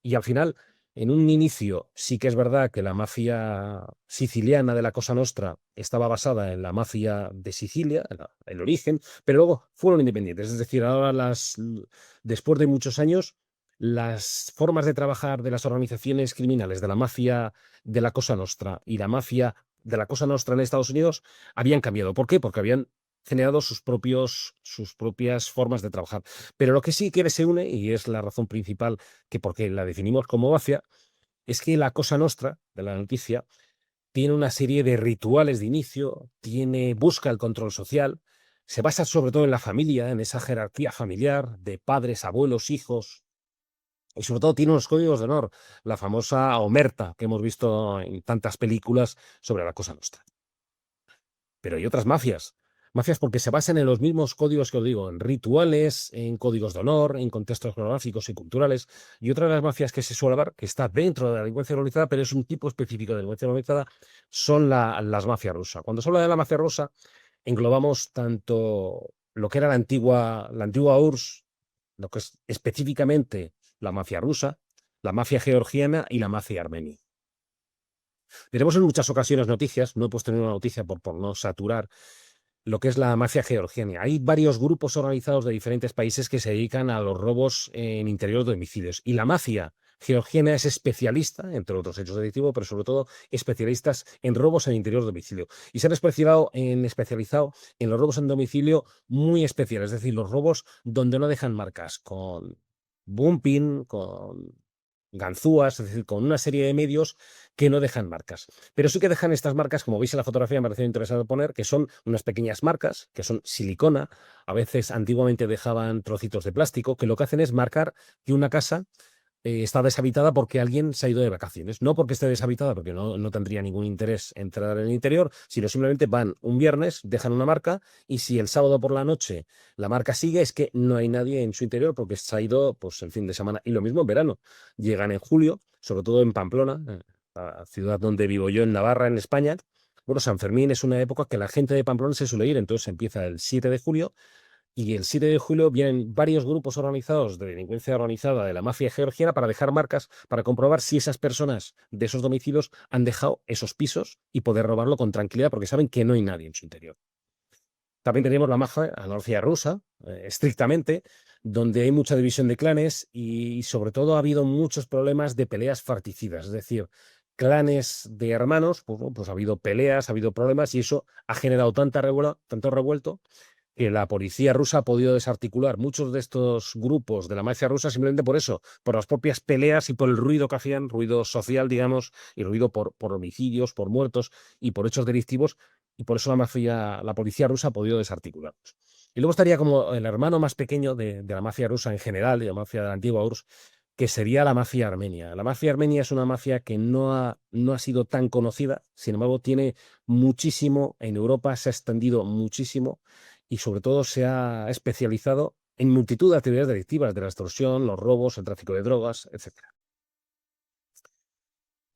y al final, en un inicio, sí que es verdad que la mafia siciliana de la Cosa Nostra estaba basada en la mafia de Sicilia, el origen, pero luego fueron independientes. Es decir, ahora después de muchos años, las formas de trabajar de las organizaciones criminales de la mafia de la Cosa Nostra y la mafia de la Cosa Nostra en Estados Unidos habían cambiado. ¿Por qué? Porque habían generado sus propias formas de trabajar. Pero lo que sí que se une, y es la razón principal que porque la definimos como mafia, es que la Cosa Nostra de la noticia tiene una serie de rituales de inicio, busca el control social, se basa sobre todo en la familia, en esa jerarquía familiar de padres, abuelos, hijos, y sobre todo tiene unos códigos de honor, la famosa omerta que hemos visto en tantas películas sobre la Cosa Nostra. Pero hay otras mafias. Mafias porque se basan en los mismos códigos que os digo, en rituales, en códigos de honor, en contextos geográficos y culturales. Y otra de las mafias que se suele ver, que está dentro de la delincuencia organizada, pero es un tipo específico de delincuencia organizada, son las mafias rusas. Cuando se habla de la mafia rusa, englobamos tanto lo que era la antigua URSS, lo que es específicamente la mafia rusa, la mafia georgiana y la mafia armenia. Tenemos en muchas ocasiones noticias, no he puesto ninguna noticia por no saturar, lo que es la mafia georgiana. Hay varios grupos organizados de diferentes países que se dedican a los robos en interior de domicilios. Y la mafia georgiana es especialista, entre otros hechos delictivos, pero sobre todo especialistas en robos en interior de domicilio. Y se han especializado en los robos en domicilio muy especiales, es decir, los robos donde no dejan marcas, con bumping, con ganzúas, es decir, con una serie de medios que no dejan marcas. Pero sí que dejan estas marcas, como veis en la fotografía, me pareció interesante poner, que son unas pequeñas marcas, que son silicona, a veces antiguamente dejaban trocitos de plástico, que lo que hacen es marcar que una casa está deshabitada porque alguien se ha ido de vacaciones. No porque esté deshabitada, porque no tendría ningún interés entrar en el interior, sino simplemente van un viernes, dejan una marca y si el sábado por la noche la marca sigue, es que no hay nadie en su interior porque se ha ido pues, el fin de semana. Y lo mismo en verano. Llegan en julio, sobre todo en Pamplona, la ciudad donde vivo yo, en Navarra, en España. Bueno, San Fermín es una época que la gente de Pamplona se suele ir, entonces empieza el 7 de julio y el 7 de julio vienen varios grupos organizados de delincuencia organizada de la mafia georgiana para dejar marcas, para comprobar si esas personas de esos domicilios han dejado esos pisos y poder robarlo con tranquilidad porque saben que no hay nadie en su interior. También tenemos la mafia rusa, estrictamente, donde hay mucha división de clanes y sobre todo ha habido muchos problemas de peleas particidas, es decir, clanes de hermanos, pues, bueno, pues ha habido peleas, ha habido problemas y eso ha generado tanto revuelto que la policía rusa ha podido desarticular muchos de estos grupos de la mafia rusa simplemente por eso, por las propias peleas y por el ruido que hacían, ruido social, digamos, y ruido por homicidios, por muertos y por hechos delictivos, y por eso la policía rusa ha podido desarticularlos. Y luego estaría como el hermano más pequeño de la mafia rusa en general, de la mafia de la antigua URSS, que sería la mafia armenia. La mafia armenia es una mafia que no ha sido tan conocida, sin embargo, tiene muchísimo, en Europa se ha extendido muchísimo y sobre todo se ha especializado en multitud de actividades delictivas, de la extorsión, los robos, el tráfico de drogas, etcétera.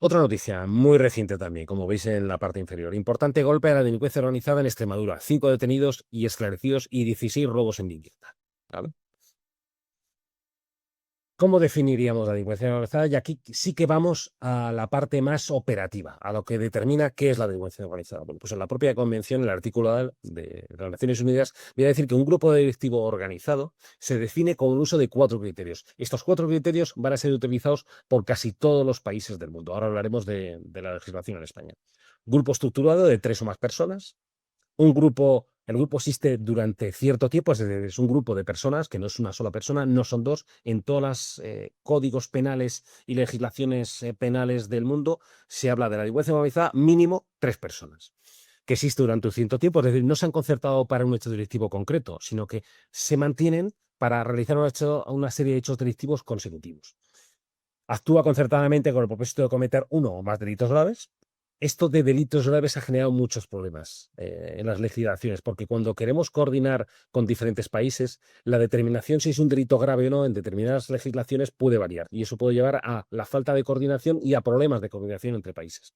Otra noticia muy reciente también, como veis en la parte inferior. Importante golpe a la delincuencia organizada en Extremadura. 5 detenidos y esclarecidos y 16 robos en vivienda. ¿Vale? ¿Cómo definiríamos la delincuencia organizada? Y aquí sí que vamos a la parte más operativa, a lo que determina qué es la delincuencia organizada. Bueno, pues en la propia convención, el artículo A de las Naciones Unidas, viene a decir que un grupo delictivo organizado se define con el uso de 4 criterios. Estos 4 criterios van a ser utilizados por casi todos los países del mundo. Ahora hablaremos de la legislación en España. Grupo estructurado de 3 o más personas, el grupo existe durante cierto tiempo, es decir, es un grupo de personas que no es una sola persona, no son dos. En todos los códigos penales y legislaciones penales del mundo se habla de la delincuencia organizada mínimo 3 personas, que existe durante un cierto tiempo, es decir, no se han concertado para un hecho delictivo concreto, sino que se mantienen para realizar una serie de hechos delictivos consecutivos. Actúa concertadamente con el propósito de cometer uno o más delitos graves. Esto de delitos graves ha generado muchos problemas en las legislaciones, porque cuando queremos coordinar con diferentes países, la determinación si es un delito grave o no en determinadas legislaciones puede variar, y eso puede llevar a la falta de coordinación y a problemas de coordinación entre países.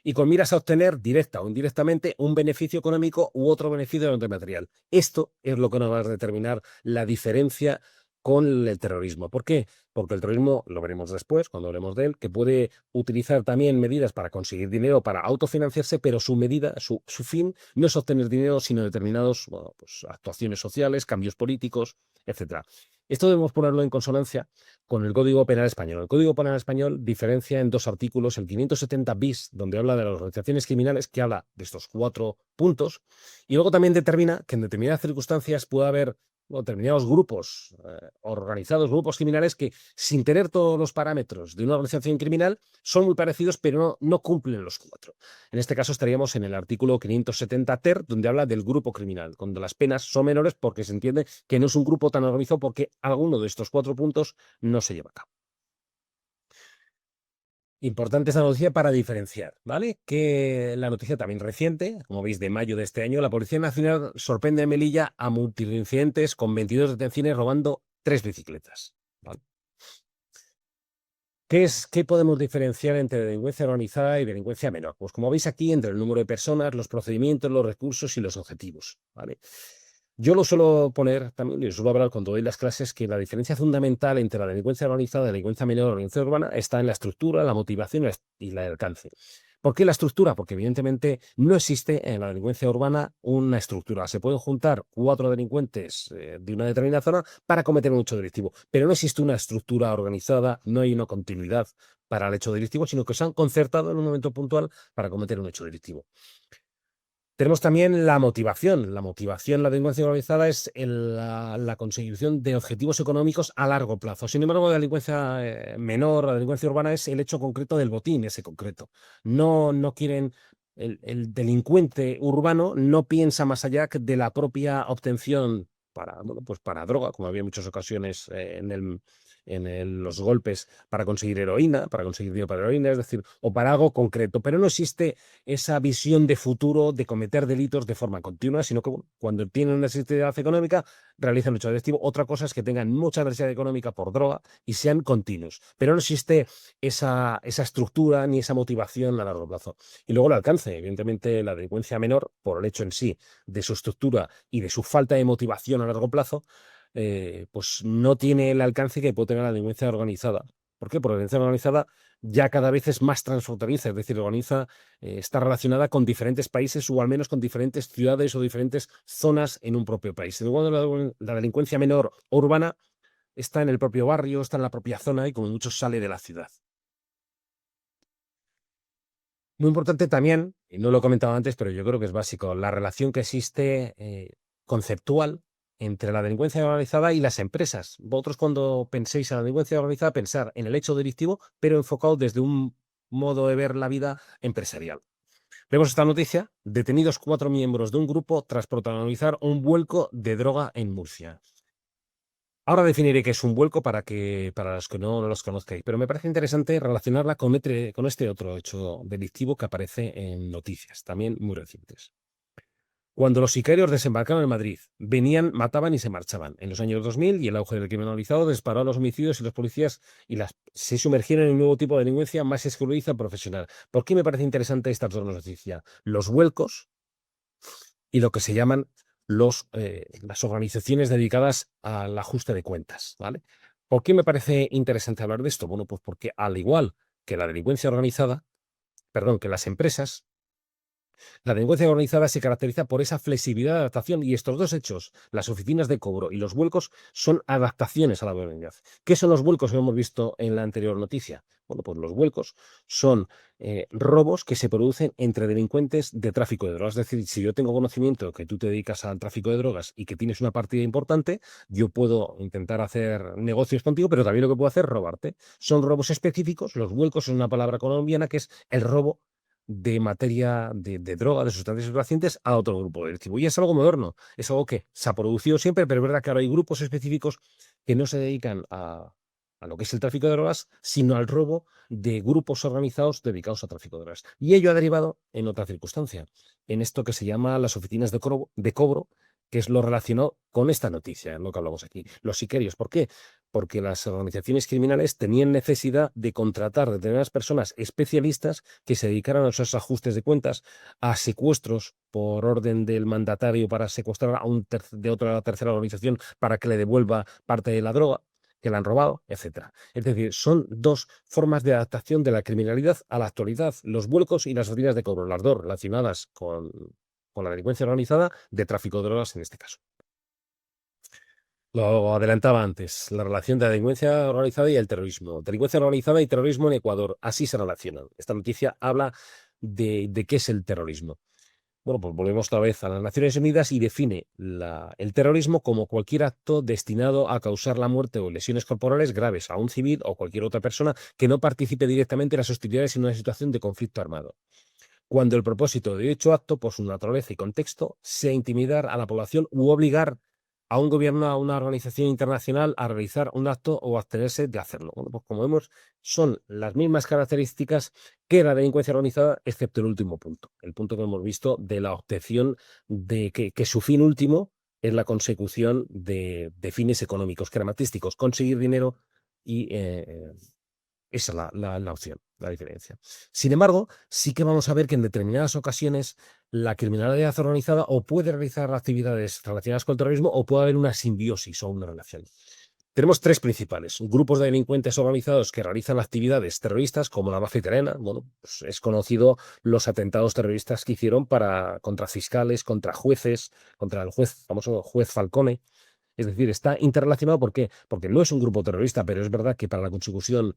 Y con miras a obtener, directa o indirectamente, un beneficio económico u otro beneficio material. Esto es lo que nos va a determinar la diferencia con el terrorismo. ¿Por qué? Porque el terrorismo, lo veremos después, cuando hablemos de él, que puede utilizar también medidas para conseguir dinero, para autofinanciarse, pero su medida, su fin, no es obtener dinero, sino determinados, bueno, pues, actuaciones sociales, cambios políticos, etcétera. Esto debemos ponerlo en consonancia con el Código Penal Español. El Código Penal Español diferencia en 2 artículos, el 570 bis, donde habla de las organizaciones criminales, que habla de estos 4 puntos, y luego también determina que en determinadas circunstancias puede haber determinados grupos organizados, grupos criminales que, sin tener todos los parámetros de una organización criminal, son muy parecidos, pero no cumplen los 4. En este caso estaríamos en el artículo 570 ter, donde habla del grupo criminal, donde las penas son menores porque se entiende que no es un grupo tan organizado porque alguno de estos 4 puntos no se lleva a cabo. Importante esta noticia para diferenciar, ¿vale? Que la noticia también reciente, como veis, de mayo de este año, la Policía Nacional sorprende en Melilla a multireincidentes con 22 detenciones robando 3 bicicletas. ¿Vale? ¿Qué podemos diferenciar entre delincuencia organizada y delincuencia menor? Pues como veis aquí, entre el número de personas, los procedimientos, los recursos y los objetivos, ¿vale? Yo lo suelo poner también, y suelo hablar cuando doy las clases, que la diferencia fundamental entre la delincuencia organizada, la delincuencia menor y la delincuencia urbana está en la estructura, la motivación y el alcance. ¿Por qué la estructura? Porque evidentemente no existe en la delincuencia urbana una estructura. Se pueden juntar 4 delincuentes de una determinada zona para cometer un hecho delictivo, pero no existe una estructura organizada, no hay una continuidad para el hecho delictivo, sino que se han concertado en un momento puntual para cometer un hecho delictivo. Tenemos también la motivación. La motivación, la delincuencia organizada es la consecución de objetivos económicos a largo plazo. Sin embargo, la delincuencia menor, la delincuencia urbana es el hecho concreto del botín, ese concreto. No quieren, el delincuente urbano no piensa más allá de la propia obtención para, bueno, pues para droga, como había en muchas ocasiones los golpes para conseguir heroína, para conseguir dinero para heroína, es decir, o para algo concreto, pero no existe esa visión de futuro de cometer delitos de forma continua, sino que cuando tienen necesidad económica realizan un hecho delictivo. Otra cosa es que tengan mucha necesidad económica por droga y sean continuos, pero no existe esa estructura ni esa motivación a largo plazo. Y luego el alcance, evidentemente la delincuencia menor, por el hecho en sí de su estructura y de su falta de motivación a largo plazo, pues no tiene el alcance que puede tener la delincuencia organizada. ¿Por qué? Porque la delincuencia organizada ya cada vez es más transfronteriza, es decir, está relacionada con diferentes países o al menos con diferentes ciudades o diferentes zonas en un propio país. Luego, la delincuencia menor o urbana está en el propio barrio, está en la propia zona y como mucho sale de la ciudad. Muy importante también, y no lo he comentado antes, pero yo creo que es básico, la relación que existe conceptual entre la delincuencia organizada y las empresas. Vosotros cuando penséis en la delincuencia organizada, pensar en el hecho delictivo, pero enfocado desde un modo de ver la vida empresarial. Vemos esta noticia: detenidos 4 miembros de un grupo tras protagonizar un vuelco de droga en Murcia. Ahora definiré qué es un vuelco para los que no los conozcáis, pero me parece interesante relacionarla con este otro hecho delictivo que aparece en noticias, también muy recientes. Cuando los sicarios desembarcaron en Madrid, venían, mataban y se marchaban. En los años 2000 y el auge del crimen organizado disparó a los homicidios y los policías se sumergieron en un nuevo tipo de delincuencia más escurridiza profesional. ¿Por qué me parece interesante esta dos noticias? Los vuelcos y lo que se llaman las organizaciones dedicadas al ajuste de cuentas, ¿vale? ¿Por qué me parece interesante hablar de esto? Bueno, pues porque al igual que la delincuencia organizada, perdón, que las empresas, la delincuencia organizada se caracteriza por esa flexibilidad de adaptación y estos dos hechos, las oficinas de cobro y los vuelcos, son adaptaciones a la modernidad. ¿Qué son los vuelcos que hemos visto en la anterior noticia? Bueno, pues los vuelcos son robos que se producen entre delincuentes de tráfico de drogas. Es decir, si yo tengo conocimiento que tú te dedicas al tráfico de drogas y que tienes una partida importante, yo puedo intentar hacer negocios contigo, pero también lo que puedo hacer es robarte. Son robos específicos. Los vuelcos es una palabra colombiana que es el robo de materia de droga, de sustancias estupefacientes a otro grupo delictivo. Y es algo moderno, es algo que se ha producido siempre, pero es verdad que ahora hay grupos específicos que no se dedican a lo que es el tráfico de drogas, sino al robo de grupos organizados dedicados al tráfico de drogas. Y ello ha derivado en otra circunstancia, en esto que se llama las oficinas de cobro, que es lo relacionado con esta noticia, en lo que hablamos aquí. Los sicarios, ¿por qué? Porque las organizaciones criminales tenían necesidad de contratar determinadas personas especialistas que se dedicaran a esos ajustes de cuentas, a secuestros por orden del mandatario para secuestrar de otra tercera organización para que le devuelva parte de la droga que le han robado, etcétera. Es decir, son dos formas de adaptación de la criminalidad a la actualidad: los vuelcos y las oficinas de cobro, las dos relacionadas con la delincuencia organizada de tráfico de drogas en este caso. Lo adelantaba antes, la relación de la delincuencia organizada y el terrorismo. Delincuencia organizada y terrorismo en Ecuador, así se relacionan. Esta noticia habla de qué es el terrorismo. Bueno, pues volvemos otra vez a las Naciones Unidas y define el terrorismo como cualquier acto destinado a causar la muerte o lesiones corporales graves a un civil o cualquier otra persona que no participe directamente en las hostilidades en una situación de conflicto armado. Cuando el propósito de dicho acto, por su naturaleza y contexto, sea intimidar a la población u obligar a un gobierno, a una organización internacional a realizar un acto o abstenerse de hacerlo. Bueno, pues como vemos, son las mismas características que la delincuencia organizada, excepto el último punto, el punto que hemos visto de la obtención de que su fin último es la consecución de fines económicos, crematísticos, conseguir dinero y esa es la opción, la diferencia. Sin embargo, sí que vamos a ver que en determinadas ocasiones la criminalidad organizada o puede realizar actividades relacionadas con el terrorismo o puede haber una simbiosis o una relación. Tenemos tres principales: grupos de delincuentes organizados que realizan actividades terroristas, como la mafia italiana. Bueno, pues es conocido los atentados terroristas que hicieron contra fiscales, contra jueces, contra el famoso juez Falcone. Es decir, está interrelacionado. ¿Por qué? Porque no es un grupo terrorista, pero es verdad que para la consecución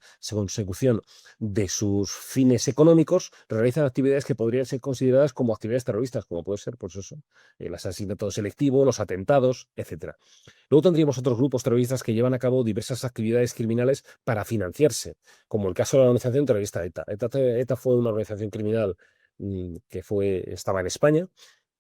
de sus fines económicos realizan actividades que podrían ser consideradas como actividades terroristas, como puede ser, pues eso, el asesinato selectivo, los atentados, etcétera. Luego tendríamos otros grupos terroristas que llevan a cabo diversas actividades criminales para financiarse, como el caso de la organización terrorista ETA. ETA fue una organización criminal que estaba en España,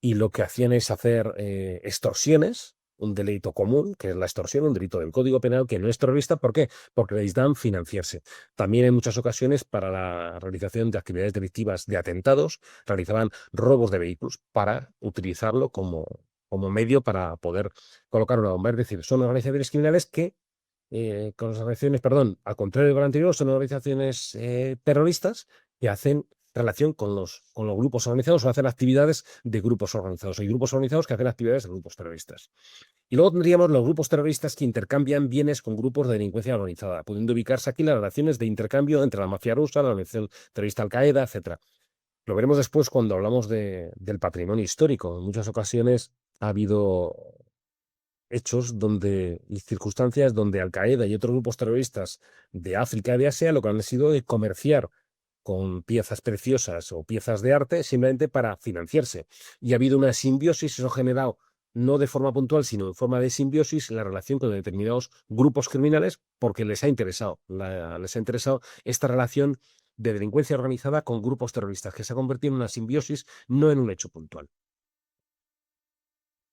y lo que hacían es hacer extorsiones, un delito común, que es la extorsión, un delito del Código Penal que no es terrorista. ¿Por qué? Porque les dan financiarse. También en muchas ocasiones, para la realización de actividades delictivas de atentados, realizaban robos de vehículos para utilizarlo como medio para poder colocar una bomba. Es decir, son organizaciones criminales que, con las organizaciones, perdón, al contrario de lo anterior, son organizaciones terroristas que hacen relación con los grupos organizados o hacen actividades de grupos organizados. Hay grupos organizados que hacen actividades de grupos terroristas. Y luego tendríamos los grupos terroristas que intercambian bienes con grupos de delincuencia organizada, pudiendo ubicarse aquí las relaciones de intercambio entre la mafia rusa, la organización terrorista Al-Qaeda, etcétera. Lo veremos después cuando hablamos del patrimonio histórico. En muchas ocasiones ha habido hechos donde, y circunstancias donde Al-Qaeda y otros grupos terroristas de África y de Asia lo que han sido de comerciar con piezas preciosas o piezas de arte simplemente para financiarse. Y ha habido una simbiosis, eso ha generado, no de forma puntual, sino en forma de simbiosis, la relación con determinados grupos criminales porque les ha interesado esta relación de delincuencia organizada con grupos terroristas, que se ha convertido en una simbiosis, no en un hecho puntual.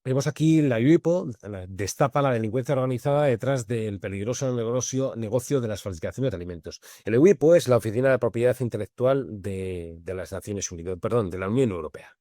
Vemos aquí la UIPO destapa la delincuencia organizada detrás del peligroso negocio de las falsificaciones de alimentos. El UIPO es la Oficina de Propiedad Intelectual de las Naciones Unidas, perdón, de la Unión Europea.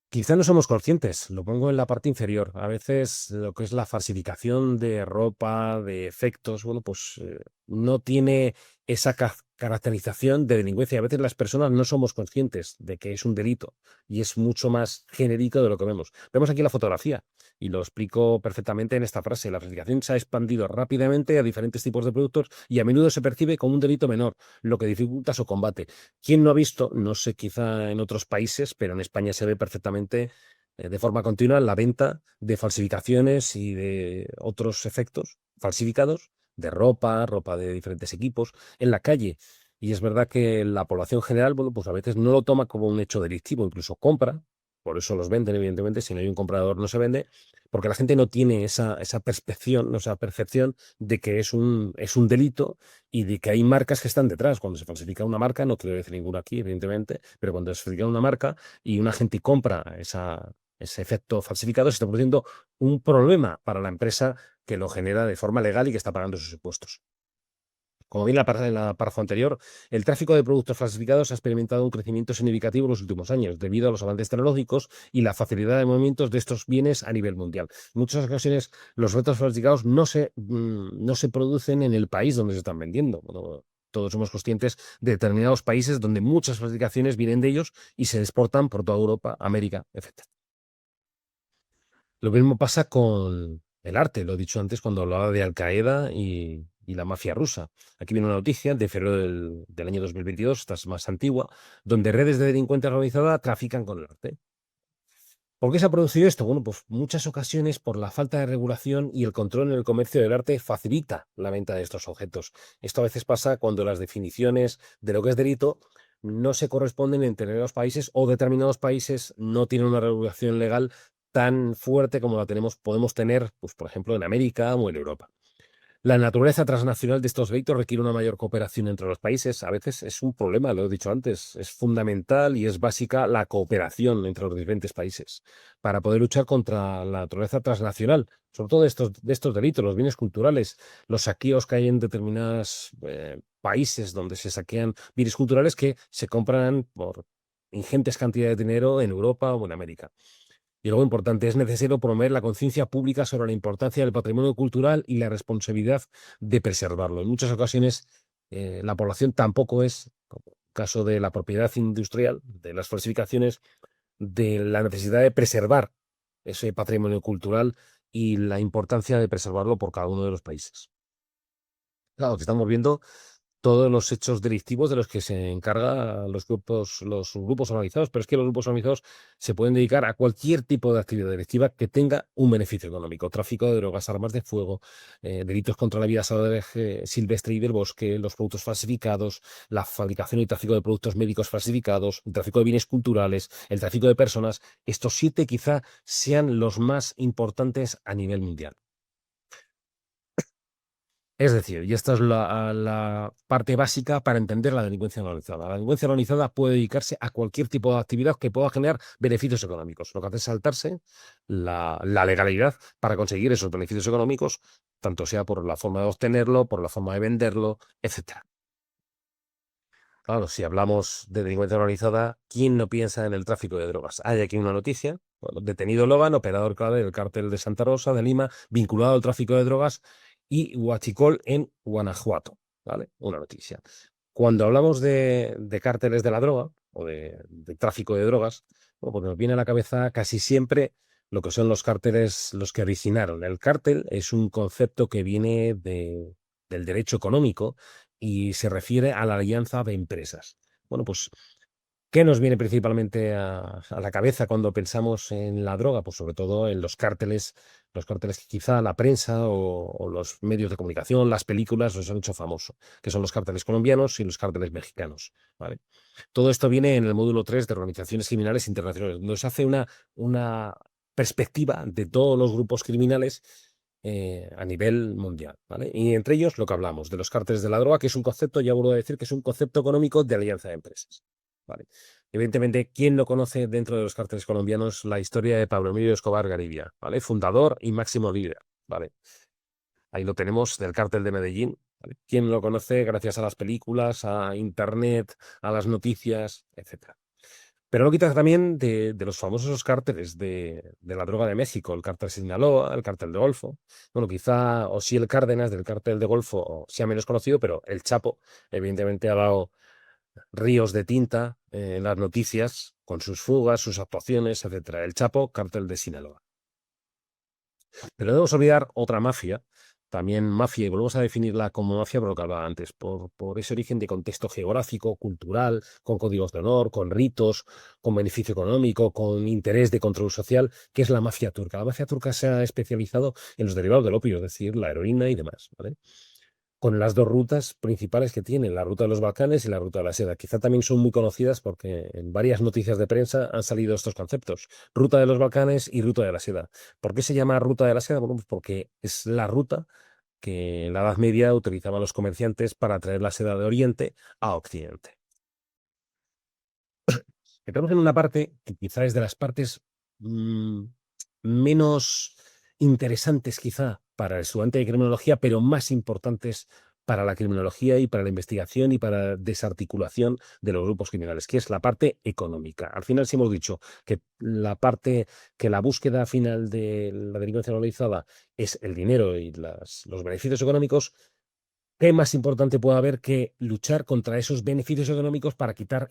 Quizá no somos conscientes, lo pongo en la parte inferior. A veces lo que es la falsificación de ropa, de efectos, bueno, pues no tiene esa caracterización de delincuencia. A veces las personas no somos conscientes de que es un delito y es mucho más genérico de lo que vemos. Vemos aquí la fotografía y lo explico perfectamente en esta frase. La falsificación se ha expandido rápidamente a diferentes tipos de productos y a menudo se percibe como un delito menor, lo que dificulta su combate. ¿Quién no ha visto? No sé, quizá en otros países, pero en España se ve perfectamente de forma continua la venta de falsificaciones y de otros efectos falsificados de ropa de diferentes equipos en la calle. Y es verdad que la población general, bueno, pues a veces no lo toma como un hecho delictivo, incluso compra, por eso los venden, evidentemente, si no hay un comprador no se vende, porque la gente no tiene esa percepción, esa percepción de que es un delito y de que hay marcas que están detrás. Cuando se falsifica una marca, no quiero decir ninguna aquí, evidentemente, pero cuando se falsifica una marca y una gente compra ese efecto falsificado, se está produciendo un problema para la empresa que lo genera de forma legal y que está pagando sus impuestos. Como bien en la párrafo anterior, el tráfico de productos falsificados ha experimentado un crecimiento significativo en los últimos años debido a los avances tecnológicos y la facilidad de movimientos de estos bienes a nivel mundial. En muchas ocasiones, los objetos falsificados no se producen en el país donde se están vendiendo. Bueno, todos somos conscientes de determinados países donde muchas falsificaciones vienen de ellos y se exportan por toda Europa, América, etc. Lo mismo pasa con el arte, lo he dicho antes cuando hablaba de Al-Qaeda y la mafia rusa. Aquí viene una noticia de febrero del año 2022, esta es más antigua, donde redes de delincuencia organizada trafican con el arte. ¿Por qué se ha producido esto? Bueno, pues muchas ocasiones por la falta de regulación y el control en el comercio del arte facilita la venta de estos objetos. Esto a veces pasa cuando las definiciones de lo que es delito no se corresponden en determinados países o determinados países no tienen una regulación legal tan fuerte como la podemos tener, pues, por ejemplo, en América o en Europa. La naturaleza transnacional de estos delitos requiere una mayor cooperación entre los países. A veces es un problema, lo he dicho antes. Es fundamental y es básica la cooperación entre los diferentes países para poder luchar contra la naturaleza transnacional, sobre todo de estos delitos, los bienes culturales, los saqueos que hay en determinados países donde se saquean bienes culturales que se compran por ingentes cantidades de dinero en Europa o en América. Y luego importante, es necesario promover la conciencia pública sobre la importancia del patrimonio cultural y la responsabilidad de preservarlo. En muchas ocasiones la población tampoco es, como el caso de la propiedad industrial, de las falsificaciones, de la necesidad de preservar ese patrimonio cultural y la importancia de preservarlo por cada uno de los países. Claro, que estamos viendo todos los hechos delictivos de los que se encargan los grupos organizados, pero es que los grupos organizados se pueden dedicar a cualquier tipo de actividad delictiva que tenga un beneficio económico. Tráfico de drogas, armas de fuego, delitos contra la vida silvestre y del bosque, los productos falsificados, la fabricación y tráfico de productos médicos falsificados, el tráfico de bienes culturales, el tráfico de personas. Estos 7 quizá sean los más importantes a nivel mundial. Es decir, y esta es la parte básica para entender la delincuencia organizada. La delincuencia organizada puede dedicarse a cualquier tipo de actividad que pueda generar beneficios económicos. Lo que hace es saltarse la legalidad para conseguir esos beneficios económicos, tanto sea por la forma de obtenerlo, por la forma de venderlo, etcétera. Claro, si hablamos de delincuencia organizada, ¿quién no piensa en el tráfico de drogas? Hay aquí una noticia. Bueno, detenido Logan, operador clave del cártel de Santa Rosa de Lima, vinculado al tráfico de drogas, y Huachicol en Guanajuato. ¿Vale? Una noticia. Cuando hablamos de cárteles de la droga o de tráfico de drogas, bueno, pues nos viene a la cabeza casi siempre lo que son los cárteles, los que originaron. El cártel es un concepto que viene del derecho económico y se refiere a la alianza de empresas. Bueno, pues ¿Qué nos viene principalmente a la cabeza cuando pensamos en la droga? Pues sobre todo en los cárteles que quizá la prensa o los medios de comunicación, las películas los han hecho famoso, que son los cárteles colombianos y los cárteles mexicanos, ¿vale? Todo esto viene en el módulo 3 de Organizaciones Criminales Internacionales, donde se hace una perspectiva de todos los grupos criminales a nivel mundial, ¿vale? Y entre ellos lo que hablamos de los cárteles de la droga, que es un concepto, ya vuelvo a decir, que es un concepto económico de alianza de empresas, ¿vale? Evidentemente, ¿quién no conoce dentro de los cárteles colombianos la historia de Pablo Emilio Escobar Gaviria, ¿vale? Fundador y máximo líder, ¿vale? Ahí lo tenemos del cártel de Medellín, ¿vale? ¿Quién lo conoce gracias a las películas, a internet, a las noticias, etcétera? Pero no quita también de los famosos cárteles de la droga de México, el cártel Sinaloa, el cártel de Golfo. Bueno, quizá o sí el Cárdenas del cártel de Golfo sea menos conocido, pero el Chapo evidentemente ha dado ríos de tinta en las noticias con sus fugas, sus actuaciones, etcétera. El Chapo, cártel de Sinaloa. Pero no debemos olvidar otra mafia, también mafia, y volvemos a definirla como mafia por lo que hablaba antes, por ese origen de contexto geográfico, cultural, con códigos de honor, con ritos, con beneficio económico, con interés de control social, que es la mafia turca. La mafia turca se ha especializado en los derivados del opio, es decir, la heroína y demás, ¿vale? Con las dos rutas principales que tiene, la ruta de los Balcanes y la ruta de la seda. Quizá también son muy conocidas porque en varias noticias de prensa han salido estos conceptos, ruta de los Balcanes y ruta de la seda. ¿Por qué se llama ruta de la seda? Bueno, pues porque es la ruta que en la Edad Media utilizaban los comerciantes para traer la seda de Oriente a Occidente. Estamos en una parte que quizá es de las partes mm, menos interesantes quizá para el estudiante de criminología, pero más importantes para la criminología y para la investigación y para la desarticulación de los grupos criminales, que es la parte económica. Al final, sí hemos dicho que que la búsqueda final de la delincuencia organizada es el dinero y los beneficios económicos. ¿Qué más importante puede haber que luchar contra esos beneficios económicos para quitar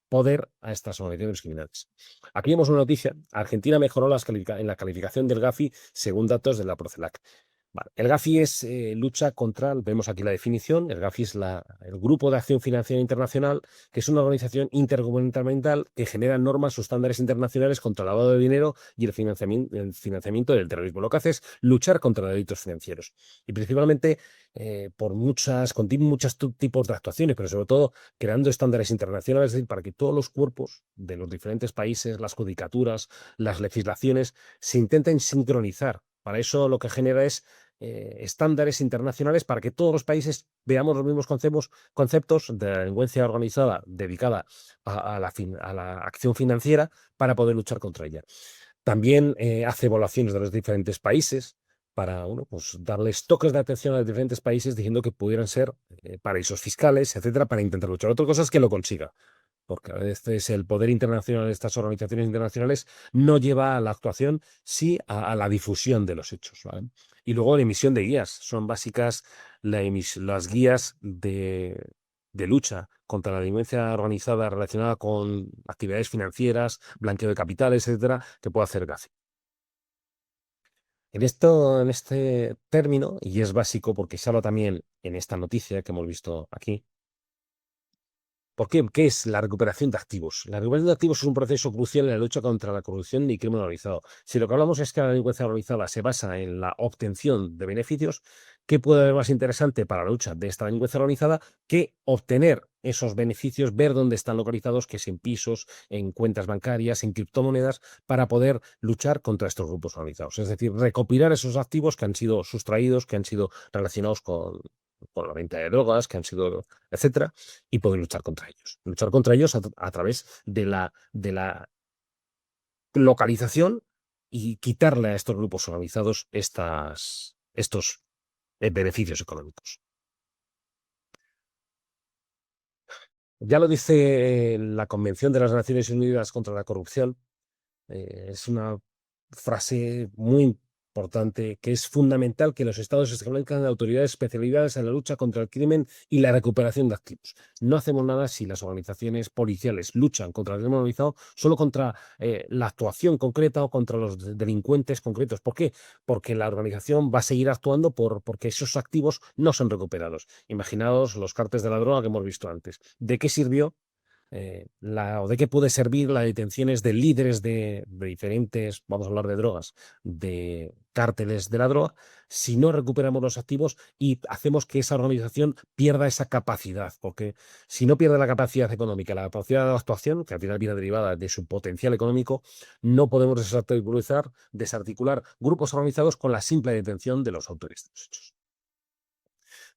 poder a estas organizaciones criminales? Aquí vemos una noticia. Argentina mejoró en la calificación del Gafi según datos de la Procelac. Vale. El Gafi es lucha contra, vemos aquí la definición, el Gafi es el Grupo de Acción Financiera Internacional, que es una organización intergubernamental que genera normas o estándares internacionales contra el lavado de dinero y el financiamiento del terrorismo. Lo que hace es luchar contra los delitos financieros. Y principalmente contiene muchos tipos de actuaciones, pero sobre todo creando estándares internacionales, es decir, para que todos los cuerpos de los diferentes países, las judicaturas, las legislaciones, se intenten sincronizar. Para eso lo que genera es estándares internacionales para que todos los países veamos los mismos conceptos de la delincuencia organizada dedicada a la acción financiera para poder luchar contra ella. También hace evaluaciones de los diferentes países para bueno, pues darles toques de atención a los diferentes países diciendo que pudieran ser paraísos fiscales, etcétera, para intentar luchar. Otra cosa es que lo consiga, porque a veces el poder internacional de estas organizaciones internacionales no lleva a la actuación, sí a la difusión de los hechos, ¿vale? Y luego la emisión de guías. Son básicas las guías de lucha contra la delincuencia organizada relacionada con actividades financieras, blanqueo de capitales, etcétera, que puede hacer Gafi. En este término, y es básico porque se habla también en esta noticia que hemos visto aquí. ¿Por qué? ¿Qué es la recuperación de activos? La recuperación de activos es un proceso crucial en la lucha contra la corrupción y crimen organizado. Si lo que hablamos es que la delincuencia organizada se basa en la obtención de beneficios, ¿qué puede haber más interesante para la lucha de esta delincuencia organizada que obtener esos beneficios, ver dónde están localizados, que es en pisos, en cuentas bancarias, en criptomonedas, para poder luchar contra estos grupos organizados? Es decir, recopilar esos activos que han sido sustraídos, que han sido relacionados con la venta de drogas, que han sido, etcétera, y poder luchar contra ellos. Luchar contra ellos a través de la localización y quitarle a estos grupos organizados estos beneficios económicos. Ya lo dice la Convención de las Naciones Unidas contra la Corrupción. Es una frase muy importante, que es fundamental que los estados establezcan autoridades especializadas en la lucha contra el crimen y la recuperación de activos. No hacemos nada si las organizaciones policiales luchan contra el crimen organizado solo contra la actuación concreta o contra los delincuentes concretos. ¿Por qué? Porque la organización va a seguir actuando porque esos activos no son recuperados. Imaginaos los cárteles de la droga que hemos visto antes. ¿De qué sirvió o de qué puede servir las detenciones de líderes de diferentes, vamos a hablar de drogas, de cárteles de la droga, si no recuperamos los activos y hacemos que esa organización pierda esa capacidad, porque si no pierde la capacidad económica, la capacidad de actuación, que al final viene derivada de su potencial económico, no podemos desarticular grupos organizados con la simple detención de los autores de los hechos.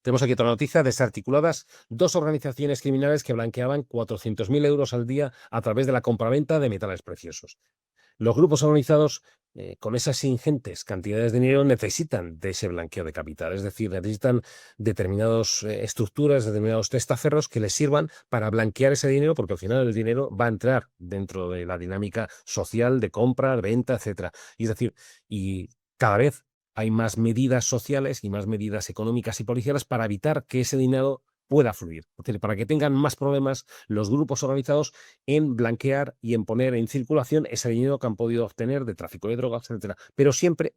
Tenemos aquí otra noticia: desarticuladas dos organizaciones criminales que blanqueaban 400.000 euros al día a través de la compraventa de metales preciosos. Los grupos organizados con esas ingentes cantidades de dinero necesitan de ese blanqueo de capital, es decir, necesitan determinadas estructuras, determinados testaferros que les sirvan para blanquear ese dinero, porque al final el dinero va a entrar dentro de la dinámica social de compra, venta, etcétera. Y es decir, y cada vez hay más medidas sociales y más medidas económicas y policiales para evitar que ese dinero pueda fluir, es decir, para que tengan más problemas los grupos organizados en blanquear y en poner en circulación ese dinero que han podido obtener de tráfico de drogas, etcétera. Pero siempre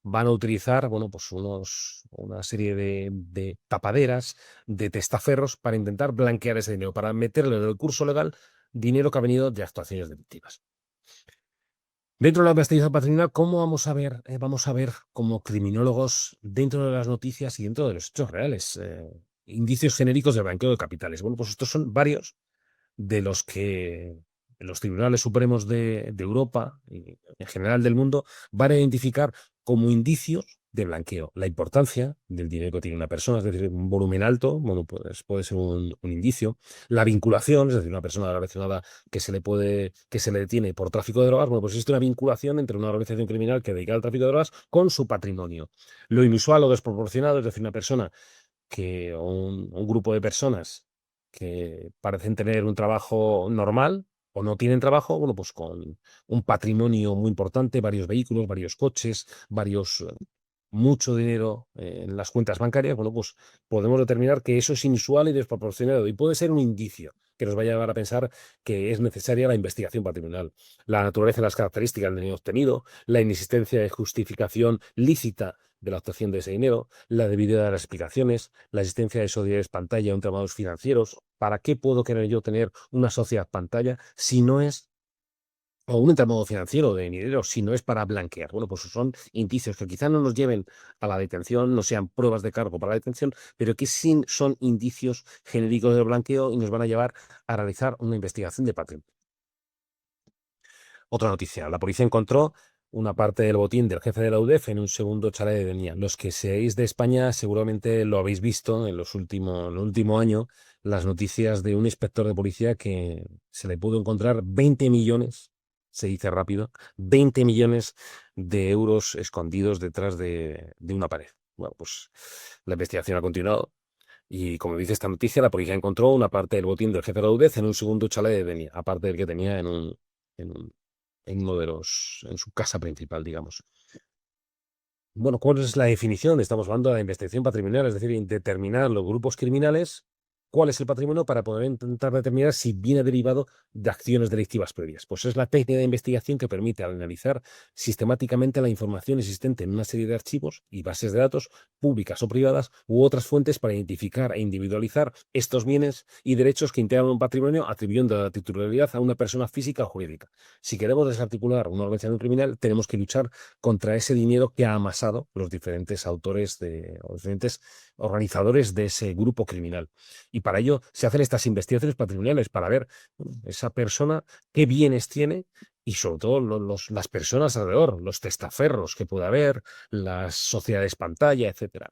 van a utilizar, bueno, pues una serie de tapaderas, de testaferros para intentar blanquear ese dinero, para meterle en el curso legal dinero que ha venido de actuaciones delictivas. Dentro de la investigación patrimonial, ¿cómo vamos a ver? Vamos a ver como criminólogos, dentro de las noticias y dentro de los hechos reales, indicios genéricos de blanqueo de capitales. Bueno, pues estos son varios de los que los tribunales supremos de Europa y en general del mundo van a identificar como indicios de blanqueo. La importancia del dinero que tiene una persona, es decir, un volumen alto, bueno, pues puede ser un indicio. La vinculación, es decir, una persona relacionada que se le detiene por tráfico de drogas, bueno, pues existe una vinculación entre una organización criminal que dedica al tráfico de drogas con su patrimonio. Lo inusual o desproporcionado, es decir, una persona o un grupo de personas que parecen tener un trabajo normal o no tienen trabajo, bueno, pues con un patrimonio muy importante, varios vehículos, varios coches, mucho dinero en las cuentas bancarias, bueno, pues podemos determinar que eso es inusual y desproporcionado y puede ser un indicio que nos va a llevar a pensar que es necesaria la investigación patrimonial. La naturaleza y las características del dinero obtenido, la inexistencia de justificación lícita de la obtención de ese dinero, la debilidad de las explicaciones, la existencia de sociedades pantalla o entramados financieros. ¿Para qué puedo querer yo tener una sociedad pantalla si no es, o un entramado financiero de dinero, si no es para blanquear? Bueno, pues son indicios que quizá no nos lleven a la detención, no sean pruebas de cargo para la detención, pero que sí son indicios genéricos de blanqueo y nos van a llevar a realizar una investigación de patrimonio. Otra noticia: la policía encontró una parte del botín del jefe de la UDEF en un segundo chalet de Denia. Los que seáis de España seguramente lo habéis visto en el último año, las noticias de un inspector de policía que se le pudo encontrar 20 millones, se dice rápido, 20 millones de euros escondidos detrás de una pared. Bueno, pues la investigación ha continuado. Y como dice esta noticia, la policía encontró una parte del botín del jefe de la UDEF en un segundo chalet de Denia, aparte del que tenía en un en su casa principal, digamos. Bueno, ¿cuál es la definición? Estamos hablando de la investigación patrimonial, es decir, determinar los grupos criminales, cuál es el patrimonio para poder intentar determinar si viene derivado de acciones delictivas previas. Pues es la técnica de investigación que permite analizar sistemáticamente la información existente en una serie de archivos y bases de datos públicas o privadas u otras fuentes para identificar e individualizar estos bienes y derechos que integran un patrimonio, atribuyendo la titularidad a una persona física o jurídica. Si queremos desarticular una organización criminal, tenemos que luchar contra ese dinero que ha amasado los diferentes autores o diferentes organizadores de ese grupo criminal. Y para ello se hacen estas investigaciones patrimoniales para ver esa persona qué bienes tiene y sobre todo las personas alrededor, los testaferros que pueda haber, las sociedades pantalla, etcétera.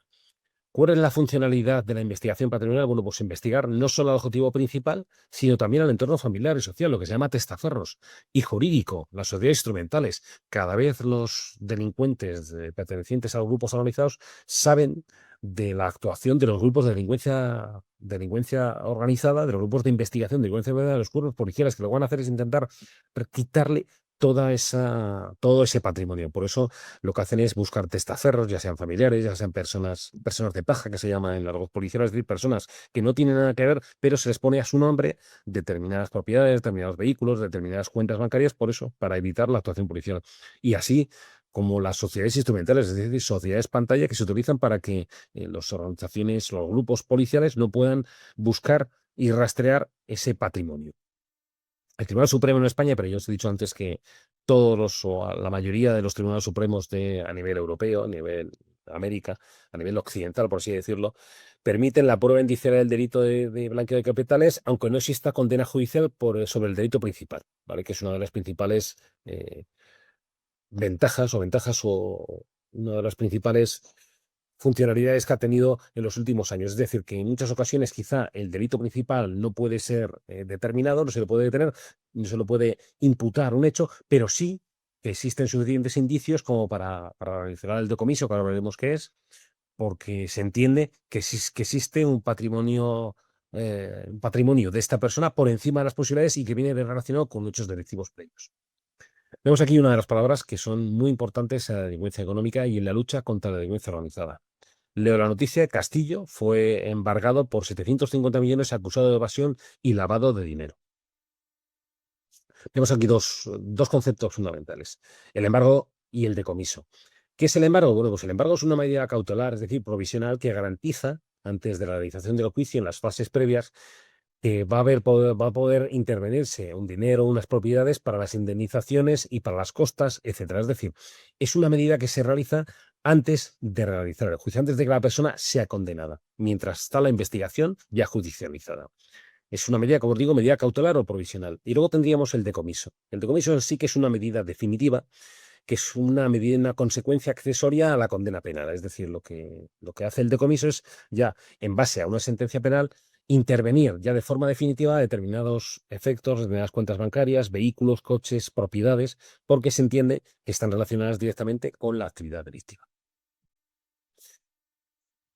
¿Cuál es la funcionalidad de la investigación patrimonial? Bueno, pues investigar no solo al objetivo principal, sino también al entorno familiar y social, lo que se llama testaferros, y jurídico, las sociedades instrumentales. Cada vez los delincuentes pertenecientes a los grupos organizados saben de la actuación de los grupos de delincuencia organizada, de los grupos de investigación de delincuencia organizada, de los cuerpos policiales, que lo que van a hacer es intentar quitarle todo ese patrimonio. Por eso lo que hacen es buscar testaferros, ya sean familiares, ya sean personas de paja, que se llama en la argot policial, es decir, personas que no tienen nada que ver, pero se les pone a su nombre determinadas propiedades, determinados vehículos, determinadas cuentas bancarias, por eso, para evitar la actuación policial. Y así como las sociedades instrumentales, es decir, sociedades pantalla que se utilizan para que las organizaciones, los grupos policiales no puedan buscar y rastrear ese patrimonio. El Tribunal Supremo en España, pero yo os he dicho antes que todos la mayoría de los tribunales supremos a nivel europeo, a nivel América, a nivel occidental, por así decirlo, permiten la prueba indiciaria del delito de blanqueo de capitales, aunque no exista condena judicial sobre el delito principal, ¿vale? Que es una de las principales eh, ventajas o una de las principales funcionalidades que ha tenido en los últimos años. Es decir, que en muchas ocasiones quizá el delito principal no puede ser determinado, no se le puede detener, no se le puede imputar un hecho, pero sí que existen suficientes indicios como para realizar el decomiso, que ahora veremos qué es, porque se entiende que existe un patrimonio de esta persona por encima de las posibilidades y que viene relacionado con hechos delictivos previos. Vemos aquí una de las palabras que son muy importantes en la delincuencia económica y en la lucha contra la delincuencia organizada. Leo la noticia: Castillo fue embargado por 750 millones acusado de evasión y lavado de dinero. Tenemos aquí dos conceptos fundamentales: el embargo y el decomiso. ¿Qué es el embargo? Bueno, pues el embargo es una medida cautelar, es decir, provisional, que garantiza, antes de la realización del juicio, en las fases previas, que va a poder intervenirse un dinero, unas propiedades para las indemnizaciones y para las costas, etcétera. Es decir, es una medida que se realiza antes de realizar el juicio, antes de que la persona sea condenada, mientras está la investigación ya judicializada. Es una medida, como os digo, medida cautelar o provisional. Y luego tendríamos el decomiso. El decomiso sí que es una medida definitiva, que es una medida, una consecuencia accesoria a la condena penal. Es decir, lo que hace el decomiso es ya, en base a una sentencia penal, intervenir ya de forma definitiva a determinados efectos, determinadas cuentas bancarias, vehículos, coches, propiedades, porque se entiende que están relacionadas directamente con la actividad delictiva.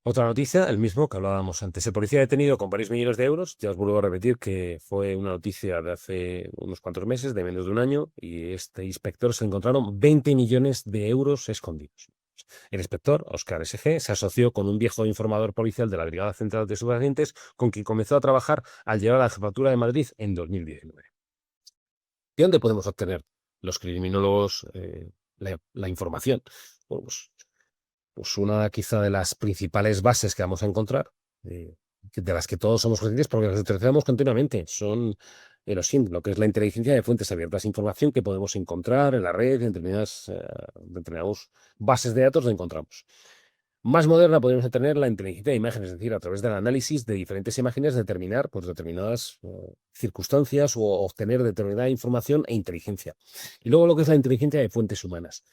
Otra noticia, el mismo que hablábamos antes. El policía detenido con varios millones de euros. Ya os vuelvo a repetir que fue una noticia de hace unos cuantos meses, de menos de un año, y este inspector se encontraron 20 millones de euros escondidos. El inspector, Óscar S.G., se asoció con un viejo informador policial de la Brigada Central de Subagentes, con quien comenzó a trabajar al llegar a la jefatura de Madrid en 2019. ¿De dónde podemos obtener los criminólogos la información? Bueno, pues una quizá de las principales bases que vamos a encontrar, de las que todos somos conscientes porque las utilizamos continuamente, son el OSINT, lo que es la inteligencia de fuentes abiertas, información que podemos encontrar en la red, en determinadas bases de datos donde encontramos. Más moderna podemos tener la inteligencia de imágenes, es decir, a través del análisis de diferentes imágenes determinar pues, determinadas circunstancias o obtener determinada información e inteligencia. Y luego lo que es la inteligencia de fuentes humanas.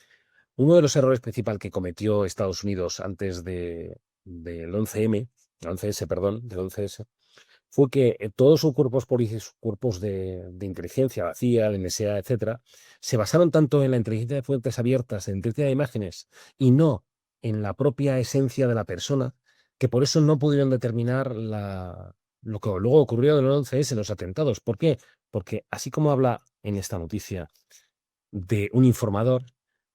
Uno de los errores principales que cometió Estados Unidos antes del 11M, 11S, perdón, del 11S, fue que todos sus cuerpos de inteligencia, la CIA, la NSA, etcétera, se basaron tanto en la inteligencia de fuentes abiertas, en inteligencia de imágenes, y no en la propia esencia de la persona, que por eso no pudieron determinar lo que luego ocurrió en el 11S, los atentados. ¿Por qué? Porque así como habla en esta noticia de un informador,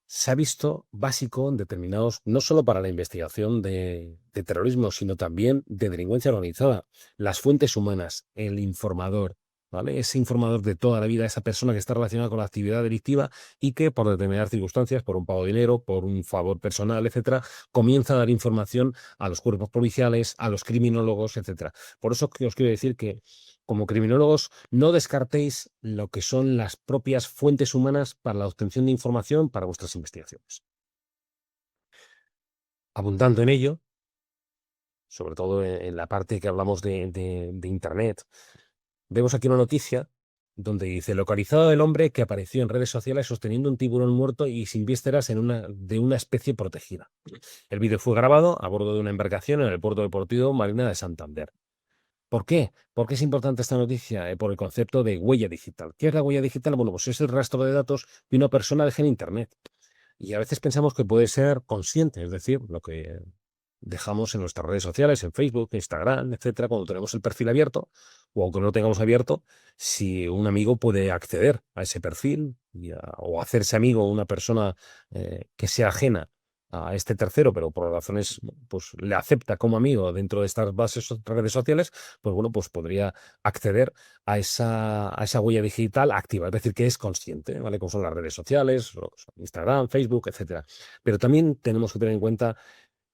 se ha visto básico en determinados, no solo para la investigación de terrorismo, sino también de delincuencia organizada. Las fuentes humanas, el informador, ¿vale? Ese informador de toda la vida, esa persona que está relacionada con la actividad delictiva y que por determinadas circunstancias, por un pago de dinero, por un favor personal, etcétera, comienza a dar información a los cuerpos policiales, a los criminólogos, etcétera. Por eso que os quiero decir que como criminólogos, no descartéis lo que son las propias fuentes humanas para la obtención de información para vuestras investigaciones. Abundando en ello, sobre todo en la parte que hablamos de Internet, vemos aquí una noticia donde dice: localizado el hombre que apareció en redes sociales sosteniendo un tiburón muerto y sin vísceras de una especie protegida. El vídeo fue grabado a bordo de una embarcación en el puerto deportivo Marina de Santander. ¿Por qué? ¿Por qué es importante esta noticia? Por el concepto de huella digital. ¿Qué es la huella digital? Bueno, pues es el rastro de datos que una persona deja en Internet. Y a veces pensamos que puede ser consciente, es decir, lo que dejamos en nuestras redes sociales, en Facebook, Instagram, etcétera, cuando tenemos el perfil abierto, o aunque no lo tengamos abierto, si un amigo puede acceder a ese perfil o hacerse amigo una persona que sea ajena a este tercero, pero por razones, pues le acepta como amigo dentro de estas redes sociales, pues bueno, pues podría acceder a esa huella digital activa, es decir, que es consciente, ¿vale? Como son las redes sociales, Instagram, Facebook, etcétera. Pero también tenemos que tener en cuenta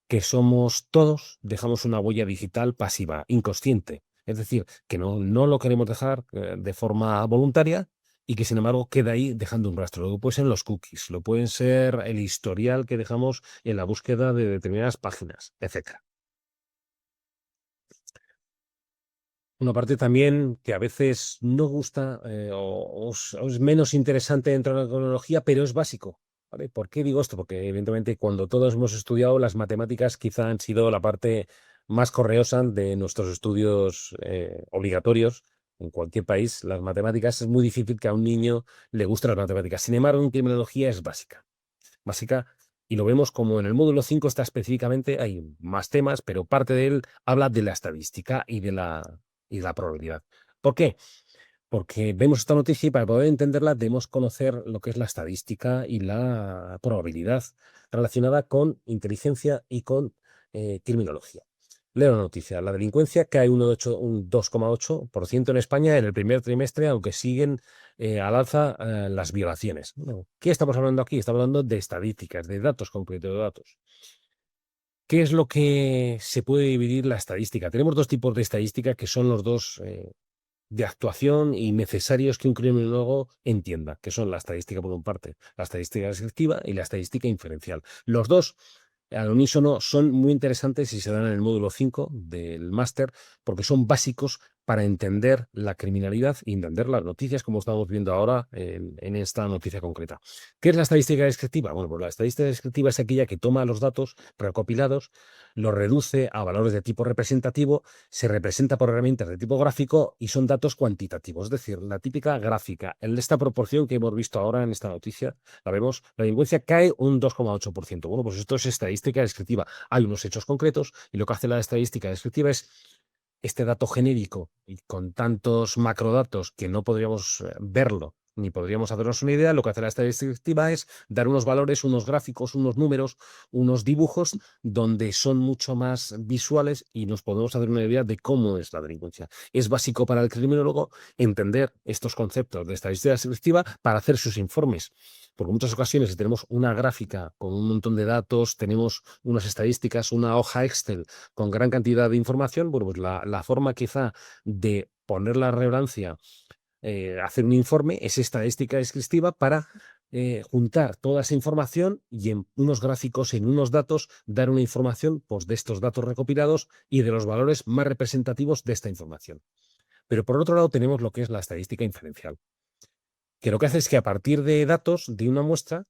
que somos todos, dejamos una huella digital pasiva, inconsciente. Es decir, que no lo queremos dejar de forma voluntaria y que sin embargo queda ahí dejando un rastro. Luego pueden ser los cookies, lo pueden ser el historial que dejamos en la búsqueda de determinadas páginas, etcétera. Una parte también que a veces no gusta o es menos interesante dentro de la tecnología, pero es básico. ¿Vale? ¿Por qué digo esto? Porque evidentemente cuando todos hemos estudiado, las matemáticas quizá han sido la parte más correosa de nuestros estudios obligatorios. En cualquier país, las matemáticas es muy difícil que a un niño le gusten las matemáticas. Sin embargo, en criminología es básica. Básica, y lo vemos como en el módulo 5 está específicamente, hay más temas, pero parte de él habla de la estadística y de la probabilidad. ¿Por qué? Porque vemos esta noticia y para poder entenderla debemos conocer lo que es la estadística y la probabilidad relacionada con inteligencia y con criminología. Leo la noticia. La delincuencia cae un 2,8% en España en el primer trimestre, aunque siguen al alza las violaciones. Bueno, ¿qué estamos hablando aquí? Estamos hablando de estadísticas, de datos concretos, de datos. ¿Qué es lo que se puede dividir la estadística? Tenemos dos tipos de estadística que son los dos de actuación y necesarios que un criminólogo entienda, que son la estadística por una parte, la estadística descriptiva y la estadística inferencial. Los dos al unísono son muy interesantes y se dan en el módulo 5 del máster porque son básicos para entender la criminalidad y entender las noticias como estamos viendo ahora en esta noticia concreta. ¿Qué es la estadística descriptiva? Bueno, pues la estadística descriptiva es aquella que toma los datos recopilados, los reduce a valores de tipo representativo, se representa por herramientas de tipo gráfico y son datos cuantitativos, es decir, la típica gráfica. En esta proporción que hemos visto ahora en esta noticia, la vemos, la delincuencia cae un 2,8%. Bueno, pues esto es estadística descriptiva. Hay unos hechos concretos y lo que hace la estadística descriptiva es este dato genérico y con tantos macrodatos que no podríamos verlo ni podríamos hacernos una idea, lo que hace la estadística descriptiva es dar unos valores, unos gráficos, unos números, unos dibujos donde son mucho más visuales y nos podemos hacer una idea de cómo es la delincuencia. Es básico para el criminólogo entender estos conceptos de estadística descriptiva para hacer sus informes. Porque en muchas ocasiones, si tenemos una gráfica con un montón de datos, tenemos unas estadísticas, una hoja Excel con gran cantidad de información, bueno, pues la forma quizá de poner la relevancia, hacer un informe es estadística descriptiva para juntar toda esa información y en unos gráficos, en unos datos, dar una información pues, de estos datos recopilados y de los valores más representativos de esta información. Pero por otro lado tenemos lo que es la estadística inferencial, que lo que hace es que a partir de datos de una muestra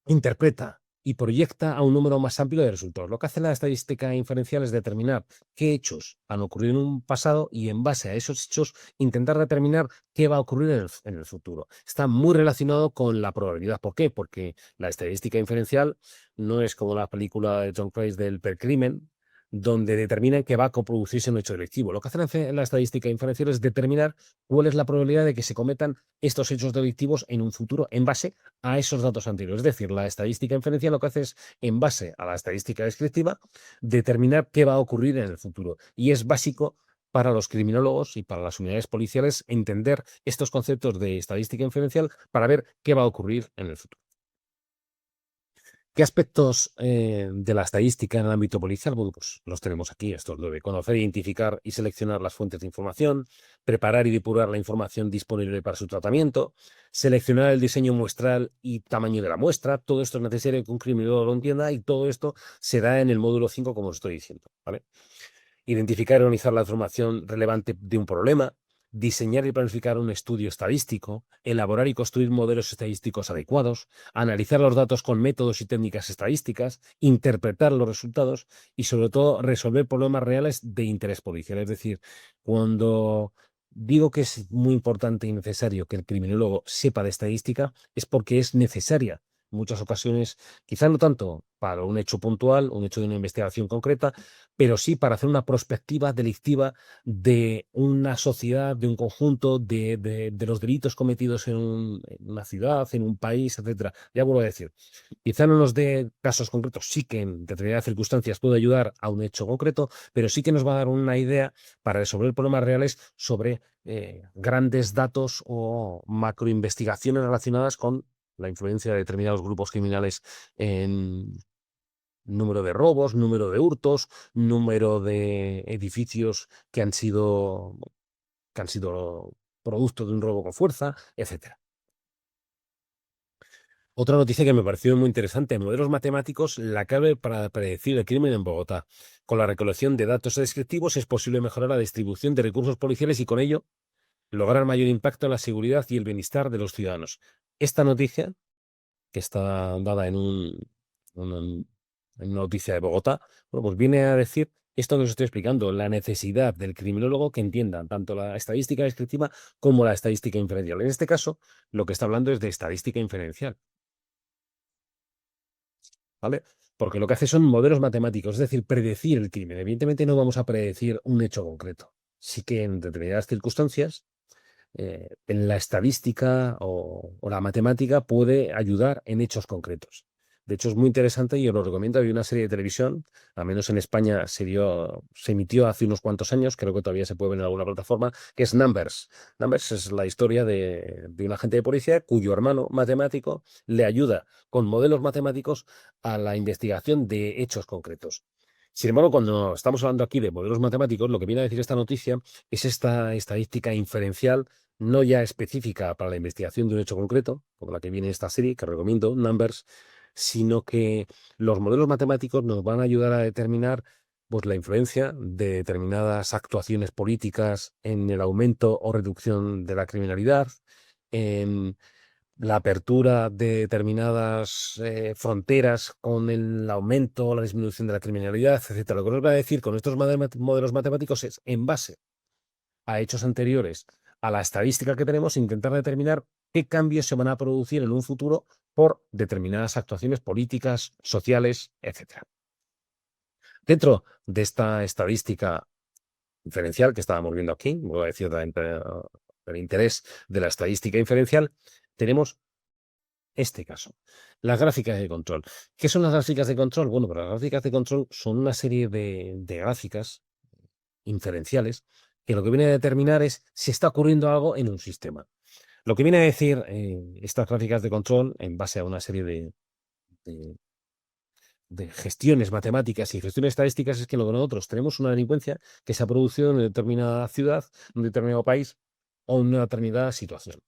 interpreta y proyecta a un número más amplio de resultados. Lo que hace la estadística inferencial es determinar qué hechos han ocurrido en un pasado y en base a esos hechos intentar determinar qué va a ocurrir en el futuro. Está muy relacionado con la probabilidad. ¿Por qué? Porque la estadística inferencial no es como la película de Tom Cruise del percrimen, donde determinan que va a coproducirse un hecho delictivo. Lo que hace la estadística inferencial es determinar cuál es la probabilidad de que se cometan estos hechos delictivos en un futuro en base a esos datos anteriores. Es decir, la estadística inferencial lo que hace es, en base a la estadística descriptiva, determinar qué va a ocurrir en el futuro. Y es básico para los criminólogos y para las unidades policiales entender estos conceptos de estadística inferencial para ver qué va a ocurrir en el futuro. ¿Qué aspectos de la estadística en el ámbito policial? Bueno, pues los tenemos aquí. Estos debe conocer, identificar y seleccionar las fuentes de información, preparar y depurar la información disponible para su tratamiento, seleccionar el diseño muestral y tamaño de la muestra. Todo esto es necesario que un criminólogo lo entienda y todo esto se da en el módulo 5, como os estoy diciendo. ¿Vale? Identificar y organizar la información relevante de un problema, diseñar y planificar un estudio estadístico, elaborar y construir modelos estadísticos adecuados, analizar los datos con métodos y técnicas estadísticas, interpretar los resultados y, sobre todo, resolver problemas reales de interés policial. Es decir, cuando digo que es muy importante y necesario que el criminólogo sepa de estadística, es porque es necesaria. En muchas ocasiones, quizá no tanto para un hecho puntual, un hecho de una investigación concreta, pero sí para hacer una prospectiva delictiva de una sociedad, de un conjunto, de los delitos cometidos en una ciudad, en un país, etcétera. Ya vuelvo a decir, quizá no nos dé casos concretos, sí que en determinadas circunstancias puede ayudar a un hecho concreto, pero sí que nos va a dar una idea para resolver problemas reales sobre grandes datos o macroinvestigaciones relacionadas con la influencia de determinados grupos criminales en número de robos, número de hurtos, número de edificios que han sido producto de un robo con fuerza, etcétera. Otra noticia que me pareció muy interesante: en modelos matemáticos, la clave para predecir el crimen en Bogotá. Con la recolección de datos descriptivos es posible mejorar la distribución de recursos policiales y con ello lograr mayor impacto en la seguridad y el bienestar de los ciudadanos. Esta noticia, que está dada un- en una noticia de Bogotá, bueno, pues viene a decir esto que os estoy explicando: la necesidad del criminólogo que entienda tanto la estadística descriptiva como la estadística inferencial. En este caso, lo que está hablando es de estadística inferencial, ¿vale? Porque lo que hace son modelos matemáticos, es decir, predecir el crimen. Evidentemente no vamos a predecir un hecho concreto. Sí que en determinadas circunstancias, en la estadística o la matemática puede ayudar en hechos concretos. De hecho, es muy interesante y os lo recomiendo. Hay una serie de televisión, al menos en España se emitió hace unos cuantos años, creo que todavía se puede ver en alguna plataforma, que es Numbers. Numbers es la historia de un agente de policía cuyo hermano matemático le ayuda con modelos matemáticos a la investigación de hechos concretos. Sin embargo, cuando estamos hablando aquí de modelos matemáticos, lo que viene a decir esta noticia es esta estadística inferencial, no ya específica para la investigación de un hecho concreto, como la que viene en esta serie, que recomiendo, Numbers, sino que los modelos matemáticos nos van a ayudar a determinar, pues, la influencia de determinadas actuaciones políticas en el aumento o reducción de la criminalidad, en la apertura de determinadas fronteras con el aumento o la disminución de la criminalidad, etcétera. Lo que nos va a decir con estos modelos matemáticos es, en base a hechos anteriores, a la estadística que tenemos, intentar determinar qué cambios se van a producir en un futuro por determinadas actuaciones políticas, sociales, etcétera. Dentro de esta estadística inferencial que estábamos viendo aquí, voy a decir el interés de la estadística inferencial, tenemos este caso, las gráficas de control. ¿Qué son las gráficas de control? Bueno, pues las gráficas de control son una serie de gráficas inferenciales que lo que viene a determinar es si está ocurriendo algo en un sistema. Lo que viene a decir estas gráficas de control, en base a una serie de- de gestiones matemáticas y gestiones estadísticas, es que lo que nosotros tenemos una delincuencia que se ha producido en una determinada ciudad, en un determinado país o en una determinada situación.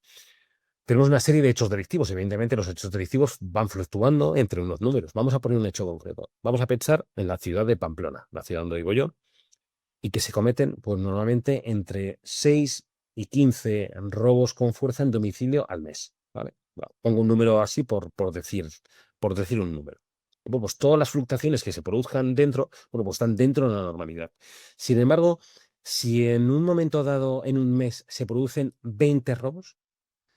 Tenemos una serie de hechos delictivos. Evidentemente, los hechos delictivos van fluctuando entre unos números. Vamos a poner un hecho concreto. Vamos a pensar en la ciudad de Pamplona, la ciudad donde vivo yo, y que se cometen, pues, normalmente entre 6 y 15 robos con fuerza en domicilio al mes, ¿vale? Bueno, pongo un número así por decir un número. Bueno, pues todas las fluctuaciones que se produzcan dentro, bueno, pues están dentro de la normalidad. Sin embargo, si en un momento dado, en un mes, se producen 20 robos,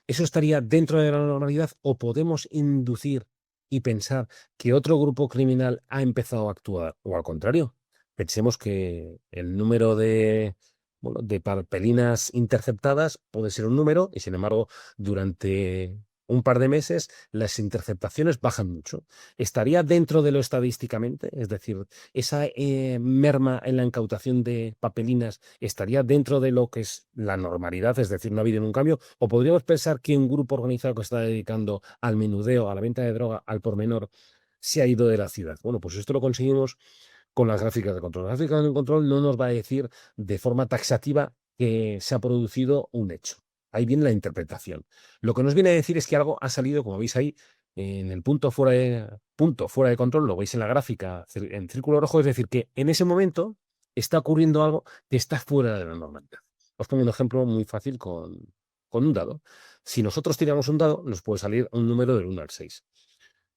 ¿eso estaría dentro de la normalidad o podemos inducir y pensar que otro grupo criminal ha empezado a actuar? O al contrario, pensemos que el número bueno, de papelinas interceptadas puede ser un número y, sin embargo, durante un par de meses las interceptaciones bajan mucho. ¿Estaría dentro de lo estadísticamente? Es decir, esa merma en la incautación de papelinas estaría dentro de lo que es la normalidad, es decir, no ha habido ningún cambio. ¿O podríamos pensar que un grupo organizado que está dedicando al menudeo, a la venta de droga, al por menor, se ha ido de la ciudad? Bueno, pues esto lo conseguimos con las gráficas de control. Las gráficas de control no nos va a decir de forma taxativa que se ha producido un hecho. Ahí viene la interpretación. Lo que nos viene a decir es que algo ha salido, como veis ahí, en el punto fuera de control, lo veis en la gráfica en círculo rojo, es decir, que en ese momento está ocurriendo algo que está fuera de la normalidad. Os pongo un ejemplo muy fácil con un dado. Si nosotros tiramos un dado, nos puede salir un número del 1 al 6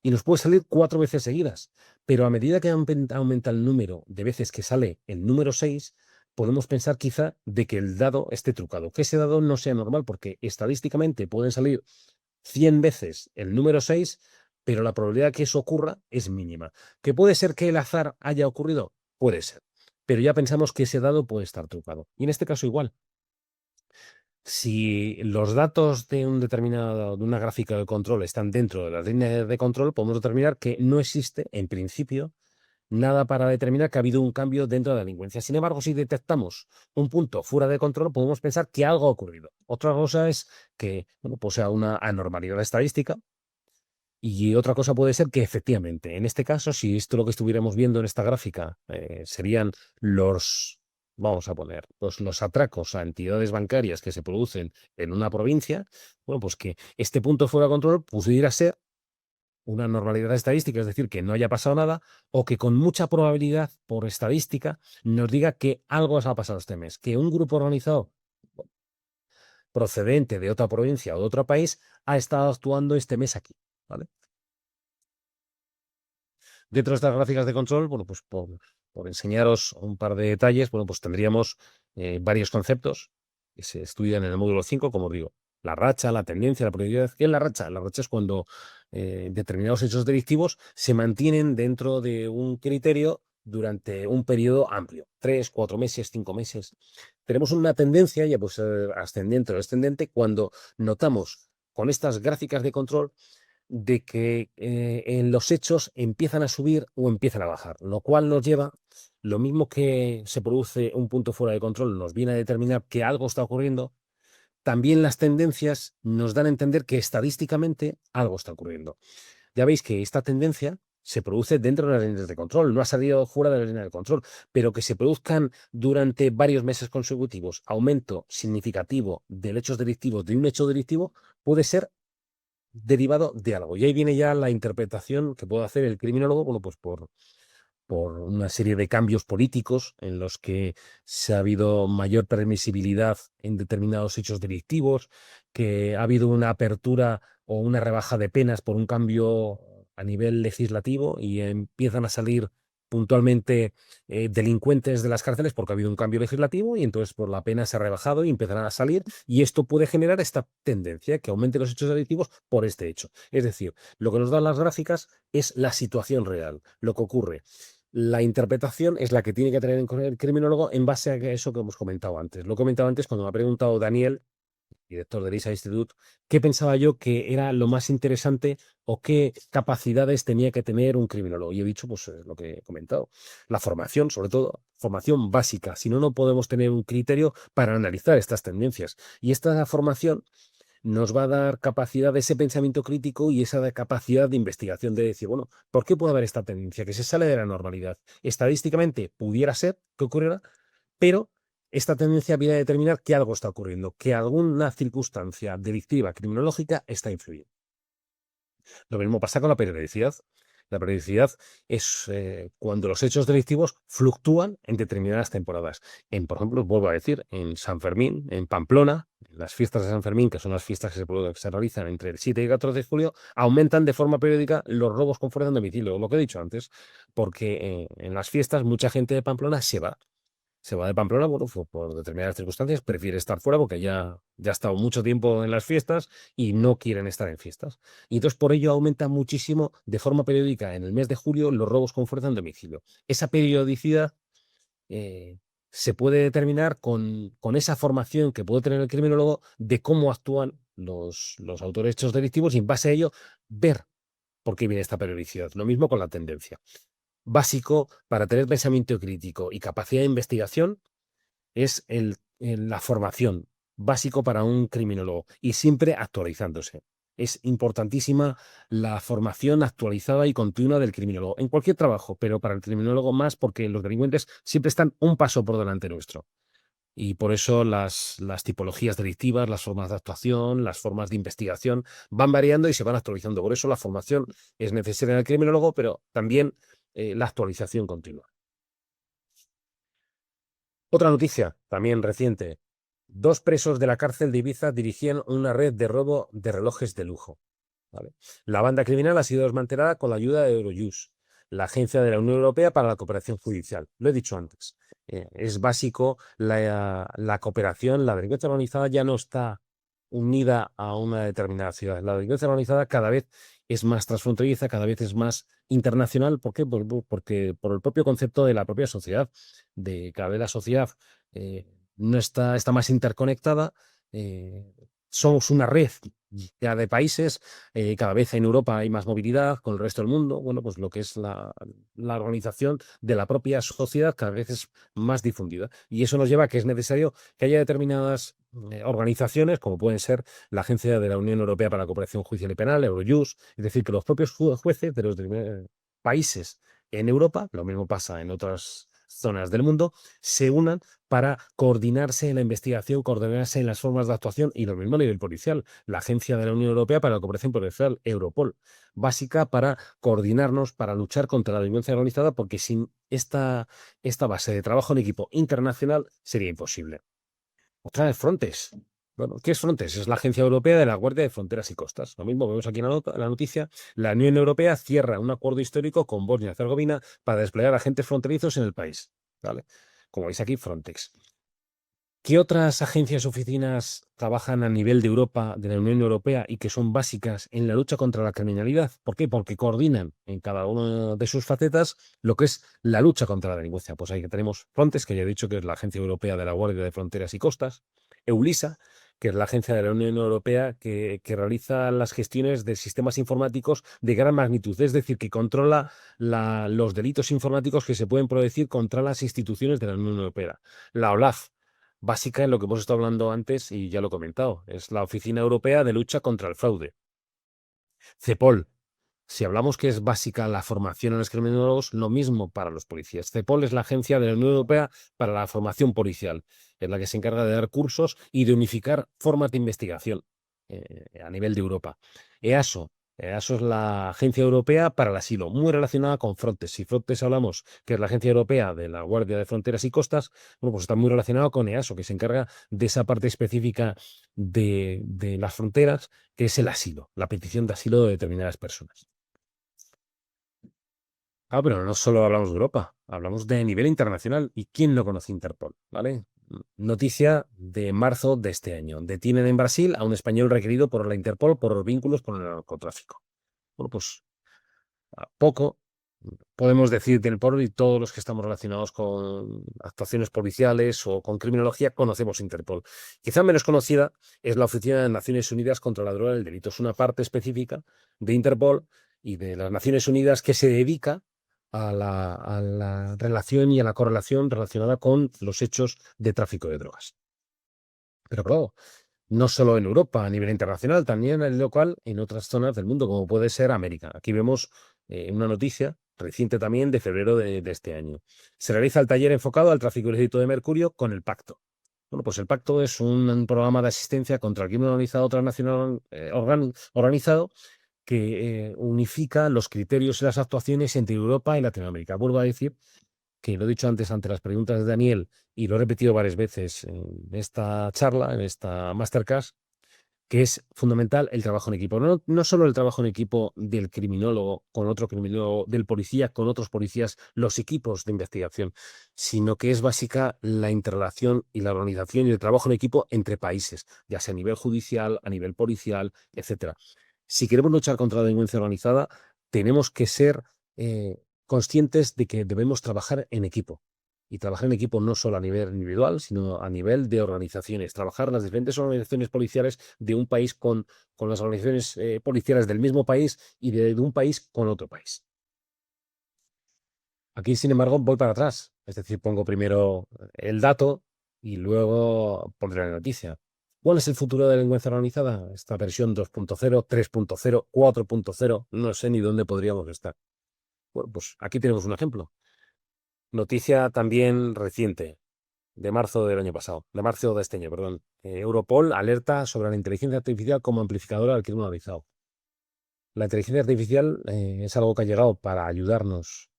y nos puede salir 4 veces seguidas, pero a medida que aumenta el número de veces que sale el número 6, podemos pensar quizá de que el dado esté trucado, que ese dado no sea normal, porque estadísticamente pueden salir 100 veces el número 6, pero la probabilidad de que eso ocurra es mínima. ¿Que puede ser que el azar haya ocurrido? Puede ser, pero ya pensamos que ese dado puede estar trucado. Y en este caso igual. Si los datos de de una gráfica de control están dentro de las líneas de control, podemos determinar que no existe, en principio, nada para determinar que ha habido un cambio dentro de la delincuencia. Sin embargo, si detectamos un punto fuera de control, podemos pensar que algo ha ocurrido. Otra cosa es que, bueno, pues sea una anormalidad estadística, Y otra cosa puede ser que efectivamente, en este caso, si esto lo que estuviéramos viendo en esta gráfica serían vamos a poner, los atracos a entidades bancarias que se producen en una provincia, bueno, pues que este punto fuera de control pudiera ser una normalidad estadística, es decir, que no haya pasado nada, o que con mucha probabilidad por estadística nos diga que algo ha pasado este mes, que un grupo organizado procedente de otra provincia o de otro país ha estado actuando este mes aquí, ¿vale? Dentro de estas gráficas de control, bueno, pues por enseñaros un par de detalles, bueno, pues tendríamos varios conceptos que se estudian en el módulo 5, como os digo, la racha, la tendencia, la probabilidad. ¿Qué es la racha? La racha es cuando determinados hechos delictivos se mantienen dentro de un criterio durante un periodo amplio, 3, 4 meses, 5 meses. Tenemos una tendencia, ya pues ascendente o descendente, cuando notamos con estas gráficas de control de que en los hechos empiezan a subir o empiezan a bajar, lo cual nos lleva, lo mismo que se produce un punto fuera de control, nos viene a determinar que algo está ocurriendo, también las tendencias nos dan a entender que estadísticamente algo está ocurriendo. Ya veis que esta tendencia se produce dentro de las líneas de control, no ha salido fuera de la línea de control, pero que se produzcan durante varios meses consecutivos aumento significativo de hechos delictivos de un hecho delictivo puede ser derivado de algo. Y ahí viene ya la interpretación que puede hacer el criminólogo, bueno, pues por una serie de cambios políticos en los que se ha habido mayor permisibilidad en determinados hechos delictivos, que ha habido una apertura o una rebaja de penas por un cambio a nivel legislativo y empiezan a salir puntualmente delincuentes de las cárceles porque ha habido un cambio legislativo y entonces por la pena se ha rebajado y empezarán a salir y esto puede generar esta tendencia que aumente los hechos delictivos por este hecho. Es decir, lo que nos dan las gráficas es la situación real, lo que ocurre. La interpretación es la que tiene que tener el criminólogo en base a eso que hemos comentado antes. Lo he comentado antes cuando me ha preguntado Daniel, director del ISA Institute, qué pensaba yo que era lo más interesante o qué capacidades tenía que tener un criminólogo. Y he dicho, pues, lo que he comentado. La formación, sobre todo, formación básica. Si no, no podemos tener un criterio para analizar estas tendencias. Y esta formación nos va a dar capacidad de ese pensamiento crítico y esa capacidad de investigación de decir, bueno, ¿por qué puede haber esta tendencia que se sale de la normalidad? Estadísticamente pudiera ser que ocurriera, pero esta tendencia viene a determinar que algo está ocurriendo, que alguna circunstancia delictiva, criminológica, está influyendo. Lo mismo pasa con la periodicidad. La periodicidad es cuando los hechos delictivos fluctúan en determinadas temporadas. Por ejemplo, vuelvo a decir, en San Fermín, en Pamplona, las fiestas de San Fermín, que son las fiestas que se realizan entre el 7 y el 14 de julio, aumentan de forma periódica los robos con fuerza de domicilio, lo que he dicho antes, porque en las fiestas mucha gente de Pamplona se va de Pamplona, bueno, por determinadas circunstancias, prefiere estar fuera porque ya ha estado mucho tiempo en las fiestas y no quieren estar en fiestas. Y entonces por ello aumenta muchísimo de forma periódica en el mes de julio los robos con fuerza en domicilio. Esa periodicidad eh, se puede determinar con esa formación que puede tener el criminólogo de cómo actúan los autores de hechos delictivos y en base a ello ver por qué viene esta periodicidad. Lo mismo con la tendencia. Básico para tener pensamiento crítico y capacidad de investigación es la formación, básico para un criminólogo y siempre actualizándose. Es importantísima la formación actualizada y continua del criminólogo, en cualquier trabajo, pero para el criminólogo más porque los delincuentes siempre están un paso por delante nuestro. Y por eso las tipologías delictivas, las formas de actuación, las formas de investigación van variando y se van actualizando. Por eso la formación es necesaria en el criminólogo, pero también la actualización continua. Otra noticia, también reciente. 2 presos de la cárcel de Ibiza dirigían una red de robo de relojes de lujo. ¿Vale? La banda criminal ha sido desmantelada con la ayuda de Eurojust, la agencia de la Unión Europea para la cooperación judicial. Lo he dicho antes. Es básico la cooperación. La delincuencia organizada ya no está unida a una determinada ciudad. La delincuencia organizada cada vez es más transfronteriza, cada vez es más internacional. ¿Por qué? Porque por el propio concepto de la propia sociedad, de cada vez la sociedad no está más interconectada. Somos una red ya de países, cada vez en Europa hay más movilidad con el resto del mundo. Bueno, pues lo que es la organización de la propia sociedad cada vez es más difundida. Y eso nos lleva a que es necesario que haya determinadas organizaciones como pueden ser la Agencia de la Unión Europea para la Cooperación Judicial y Penal, Eurojust, es decir, que los propios jueces de los países en Europa, lo mismo pasa en otras zonas del mundo, se unan para coordinarse en la investigación, coordinarse en las formas de actuación y lo mismo a nivel policial. La Agencia de la Unión Europea para la Cooperación Policial, Europol, básica para coordinarnos, para luchar contra la delincuencia organizada, porque sin esta base de trabajo en equipo internacional sería imposible. Otra es Frontex. Bueno, ¿qué es Frontex? Es la Agencia Europea de la Guardia de Fronteras y Costas. Lo mismo vemos aquí en la noticia. La Unión Europea cierra un acuerdo histórico con Bosnia y Herzegovina para desplegar agentes fronterizos en el país. ¿Vale? Como veis aquí, Frontex. ¿Qué otras agencias o oficinas trabajan a nivel de Europa, de la Unión Europea, y que son básicas en la lucha contra la criminalidad? ¿Por qué? Porque coordinan en cada una de sus facetas lo que es la lucha contra la delincuencia. Pues ahí tenemos Frontex, que ya he dicho que es la Agencia Europea de la Guardia de Fronteras y Costas, EULISA, que es la agencia de la Unión Europea que realiza las gestiones de sistemas informáticos de gran magnitud, es decir, que controla los delitos informáticos que se pueden producir contra las instituciones de la Unión Europea. La OLAF, básica en lo que hemos estado hablando antes y ya lo he comentado, es la Oficina Europea de Lucha contra el Fraude. CEPOL, si hablamos que es básica la formación en los criminólogos, lo mismo para los policías. CEPOL es la agencia de la Unión Europea para la formación policial, es la que se encarga de dar cursos y de unificar formas de investigación a nivel de Europa. EASO. EASO es la Agencia Europea para el Asilo, muy relacionada con Frontex. Si Frontex hablamos que es la Agencia Europea de la Guardia de Fronteras y Costas, bueno, pues está muy relacionado con EASO, que se encarga de esa parte específica de las fronteras, que es el asilo, la petición de asilo de determinadas personas. Ah, pero no solo hablamos de Europa, hablamos de nivel internacional. ¿Y quién no conoce Interpol? ¿Vale? Noticia de marzo de este año. Detienen en Brasil a un español requerido por la Interpol por vínculos con el narcotráfico. Bueno, pues a poco podemos decir del Interpol y todos los que estamos relacionados con actuaciones policiales o con criminología conocemos Interpol. Quizá menos conocida es la Oficina de Naciones Unidas contra la Droga y el Delito. Es una parte específica de Interpol y de las Naciones Unidas que se dedica a la relación y a la correlación relacionada con los hechos de tráfico de drogas. Pero claro, no solo en Europa, a nivel internacional, también en el local, en otras zonas del mundo, como puede ser América. Aquí vemos una noticia reciente también de febrero de este año. Se realiza el taller enfocado al tráfico ilícito de mercurio con el Pacto. Bueno, pues el Pacto es un programa de asistencia contra el crimen organizado transnacional organizado que unifica los criterios y las actuaciones entre Europa y Latinoamérica. Vuelvo a decir que lo he dicho antes ante las preguntas de Daniel y lo he repetido varias veces en esta charla, en esta masterclass, que es fundamental el trabajo en equipo. No solo el trabajo en equipo del criminólogo con otro criminólogo, del policía con otros policías, los equipos de investigación, sino que es básica la interrelación y la organización y el trabajo en equipo entre países, ya sea a nivel judicial, a nivel policial, etcétera. Si queremos luchar contra la delincuencia organizada, tenemos que ser conscientes de que debemos trabajar en equipo. Y trabajar en equipo no solo a nivel individual, sino a nivel de organizaciones. Trabajar las diferentes organizaciones policiales de un país con las organizaciones policiales del mismo país y de un país con otro país. Aquí, sin embargo, voy para atrás. Es decir, pongo primero el dato y luego pondré la noticia. ¿Cuál es el futuro de la delincuencia organizada? Esta versión 2.0, 3.0, 4.0, no sé ni dónde podríamos estar. Bueno, pues aquí tenemos un ejemplo. Noticia también reciente, de marzo del año pasado, de marzo de este año, perdón. Europol alerta sobre la inteligencia artificial como amplificadora del crimen organizado. La inteligencia artificial es algo que ha llegado para ayudarnos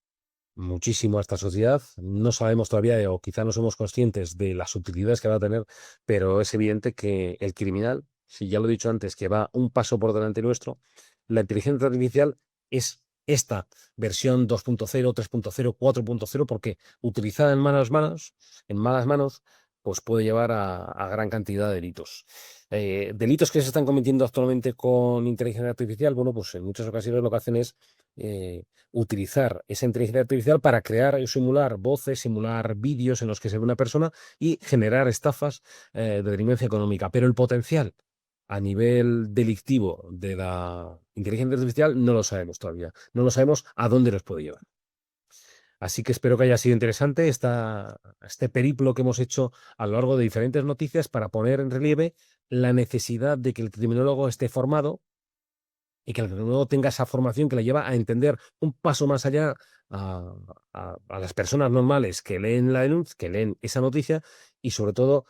muchísimo a esta sociedad. No sabemos todavía, o quizá no somos conscientes de las utilidades que va a tener, pero es evidente que el criminal, si ya lo he dicho antes, que va un paso por delante nuestro, la inteligencia artificial es esta versión 2.0, 3.0, 4.0, porque utilizada en malas manos, pues puede llevar a gran cantidad de delitos. Delitos que se están cometiendo actualmente con inteligencia artificial, bueno, pues en muchas ocasiones lo que hacen es utilizar esa inteligencia artificial para crear y simular voces, simular vídeos en los que se ve una persona y generar estafas de delincuencia económica. Pero el potencial a nivel delictivo de la inteligencia artificial no lo sabemos todavía. No lo sabemos a dónde nos puede llevar. Así que espero que haya sido interesante este periplo que hemos hecho a lo largo de diferentes noticias para poner en relieve la necesidad de que el criminólogo esté formado y que el criminólogo tenga esa formación que le lleva a entender un paso más allá a, a las personas normales que leen la denuncia, que leen esa noticia y sobre todo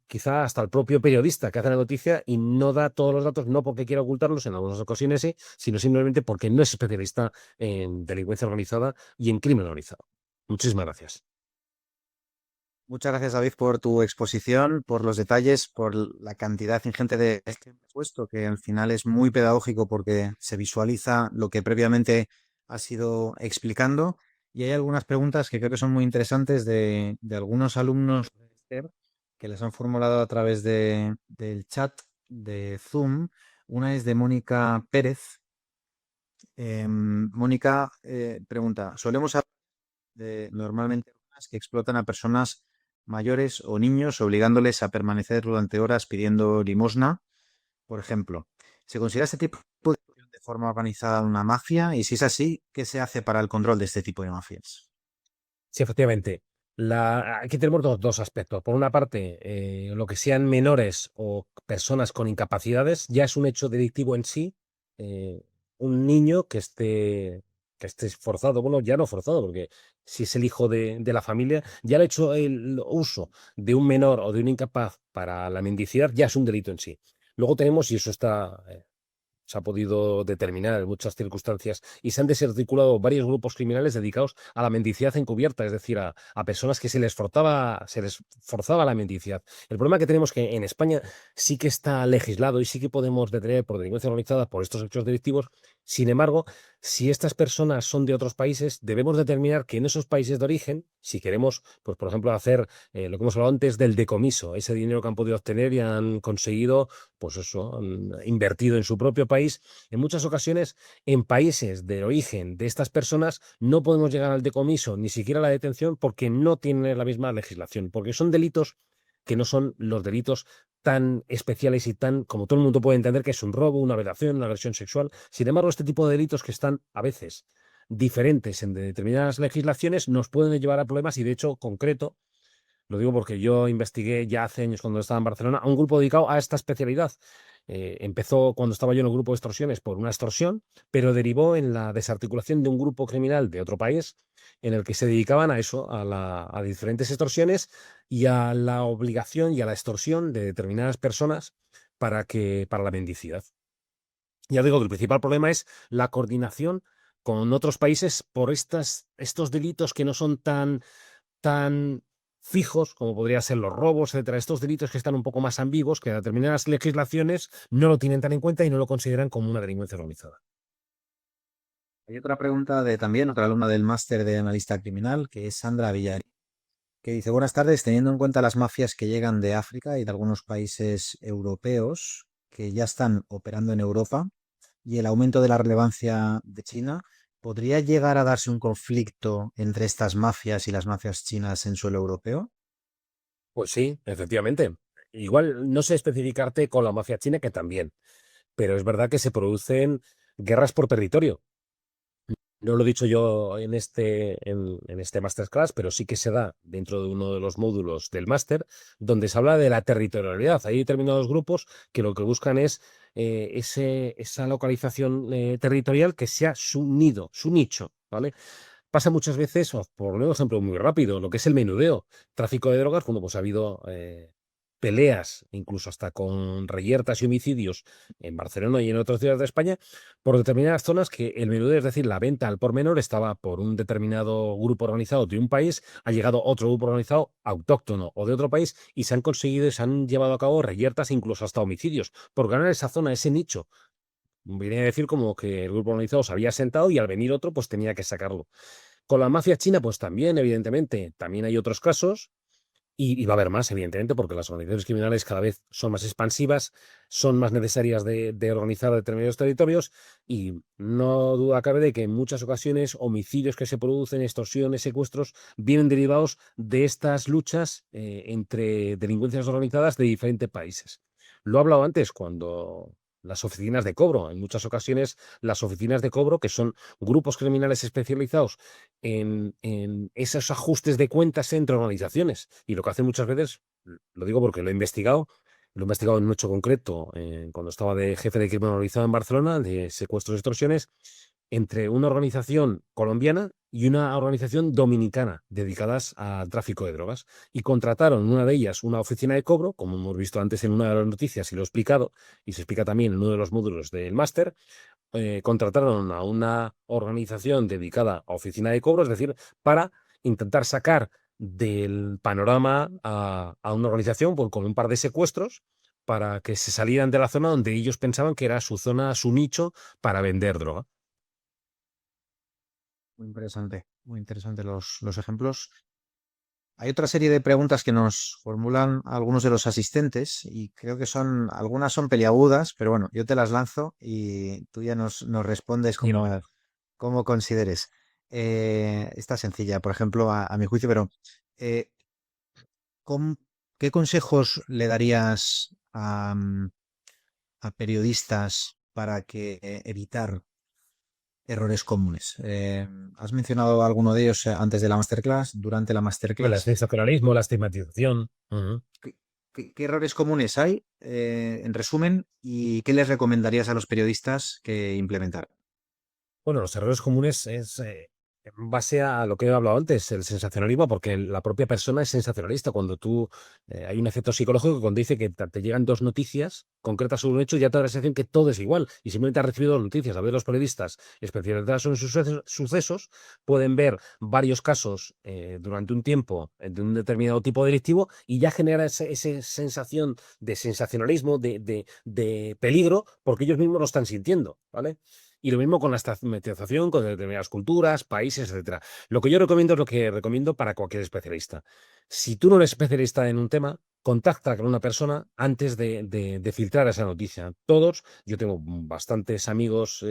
quizá hasta el propio periodista que hace la noticia y no da todos los datos, no porque quiera ocultarlos, en algunas ocasiones sí, sino simplemente porque no es especialista en delincuencia organizada y en crimen organizado. Muchísimas gracias. Muchas gracias, David, por tu exposición, por los detalles, por la cantidad ingente de que has puesto, que al final es muy pedagógico porque se visualiza lo que previamente has ido explicando. Y hay algunas preguntas que creo que son muy interesantes de algunos alumnos de STEM que les han formulado a través del chat de Zoom. Una es de Mónica Pérez. Mónica pregunta, solemos hablar de normalmente personas que explotan a personas mayores o niños, obligándoles a permanecer durante horas pidiendo limosna, por ejemplo. ¿Se considera este tipo de acción de forma organizada una mafia? Y si es así, ¿qué se hace para el control de este tipo de mafias? Sí, efectivamente. Aquí tenemos dos aspectos. Por una parte, lo que sean menores o personas con incapacidades ya es un hecho delictivo en sí. Eh, un niño que esté forzado, bueno, ya no forzado, porque si es el hijo de la familia, ya el hecho el uso de un menor o de un incapaz para la mendicidad ya es un delito en sí. Luego tenemos, y eso está se ha podido determinar en muchas circunstancias y se han desarticulado varios grupos criminales dedicados a la mendicidad encubierta, es decir, a personas que se les forzaba la mendicidad. El problema que tenemos es que en España sí que está legislado y sí que podemos detener por delincuencia organizada por estos hechos delictivos. Sin embargo, si estas personas son de otros países, debemos determinar que en esos países de origen, si queremos, pues por ejemplo, hacer lo que hemos hablado antes del decomiso, ese dinero que han podido obtener y han conseguido pues eso, han invertido en su propio país. En muchas ocasiones, en países de origen de estas personas, no podemos llegar al decomiso, ni siquiera a la detención, porque no tienen la misma legislación, porque son delitos que no son los delitos tan especiales y tan, como todo el mundo puede entender, que es un robo, una violación, una agresión sexual. Sin embargo, este tipo de delitos que están a veces diferentes en determinadas legislaciones nos pueden llevar a problemas y, de hecho, concreto, lo digo porque yo investigué ya hace años cuando estaba en Barcelona a un grupo dedicado a esta especialidad. Empezó cuando estaba yo en el grupo de extorsiones por una extorsión, pero derivó en la desarticulación de un grupo criminal de otro país en el que se dedicaban a eso, a diferentes extorsiones y a la obligación y a la extorsión de determinadas personas para la mendicidad. Ya digo que el principal problema es la coordinación con otros países por estos delitos que no son tan fijos como podría ser los robos, etcétera, estos delitos que están un poco más ambiguos, que determinadas legislaciones no lo tienen tan en cuenta y no lo consideran como una delincuencia organizada. Hay otra pregunta de también otra alumna del máster de analista criminal, que es Sandra Villar, que dice, buenas tardes, teniendo en cuenta las mafias que llegan de África y de algunos países europeos que ya están operando en Europa y el aumento de la relevancia de China, ¿podría llegar a darse un conflicto entre estas mafias y las mafias chinas en suelo europeo? Pues sí, efectivamente. Igual no sé especificarte con la mafia china, que también, pero es verdad que se producen guerras por territorio. No lo he dicho yo en este masterclass, pero sí que se da dentro de uno de los módulos del máster, donde se habla de la territorialidad. Hay determinados grupos que lo que buscan es esa localización territorial que sea su nido, su nicho, ¿vale? Pasa muchas veces, por un ejemplo muy rápido, lo que es el menudeo, tráfico de drogas, cuando pues ha habido peleas, incluso hasta con reyertas y homicidios en Barcelona y en otras ciudades de España, por determinadas zonas que el menudeo, es decir, la venta al por menor, estaba por un determinado grupo organizado de un país, ha llegado otro grupo organizado autóctono o de otro país y se han conseguido y se han llevado a cabo reyertas, incluso hasta homicidios, por ganar esa zona, ese nicho. Viene a decir como que el grupo organizado se había sentado y al venir otro, pues tenía que sacarlo. Con la mafia china, pues también, evidentemente, también hay otros casos y va a haber más, evidentemente, porque las organizaciones criminales cada vez son más expansivas, son más necesarias de organizar determinados territorios y no duda cabe de que en muchas ocasiones homicidios que se producen, extorsiones, secuestros, vienen derivados de estas luchas entre delincuencias organizadas de diferentes países. Lo he hablado antes cuando las oficinas de cobro. En muchas ocasiones, las oficinas de cobro, que son grupos criminales especializados en esos ajustes de cuentas entre organizaciones. Y lo que hacen muchas veces, lo digo porque lo he investigado en un hecho concreto, cuando estaba de jefe de crimen organizado en Barcelona, de secuestros y extorsiones, entre una organización colombiana y una organización dominicana dedicadas al tráfico de drogas. Y contrataron en una de ellas una oficina de cobro, como hemos visto antes en una de las noticias y lo he explicado, y se explica también en uno de los módulos del máster. Contrataron a una organización dedicada a oficina de cobro, es decir, para intentar sacar del panorama a una organización pues, con un par de secuestros para que se salieran de la zona donde ellos pensaban que era su zona, su nicho para vender droga. Muy interesante los ejemplos. Hay otra serie de preguntas que nos formulan algunos de los asistentes y creo que algunas son peliagudas, pero bueno, yo te las lanzo y tú ya nos respondes Dime. como consideres. Está sencilla, por ejemplo, a mi juicio, pero eh, ¿cómo- ¿qué consejos le darías a periodistas para que evitar errores comunes? ¿Has mencionado alguno de ellos antes de la masterclass, durante la El masterclass? sensacionalismo, la estigmatización. Ujú. ¿Qué errores comunes hay, en resumen, y qué les recomendarías a los periodistas que implementar? Bueno, los errores comunes es en base a lo que he hablado antes, el sensacionalismo, porque la propia persona es sensacionalista. Cuando hay un efecto psicológico que cuando dice que te llegan dos noticias concretas sobre un hecho, ya te da la sensación que todo es igual y simplemente has recibido dos noticias. A veces los periodistas especializados en sucesos pueden ver varios casos durante un tiempo de un determinado tipo delictivo y ya genera esa sensación de sensacionalismo, de peligro, porque ellos mismos lo están sintiendo, ¿vale? Y lo mismo con la estigmatización, con determinadas culturas, países, etcétera. Lo que yo recomiendo es lo que recomiendo para cualquier especialista. Si tú no eres especialista en un tema, contacta con una persona antes de filtrar esa noticia. Todos, yo tengo bastantes amigos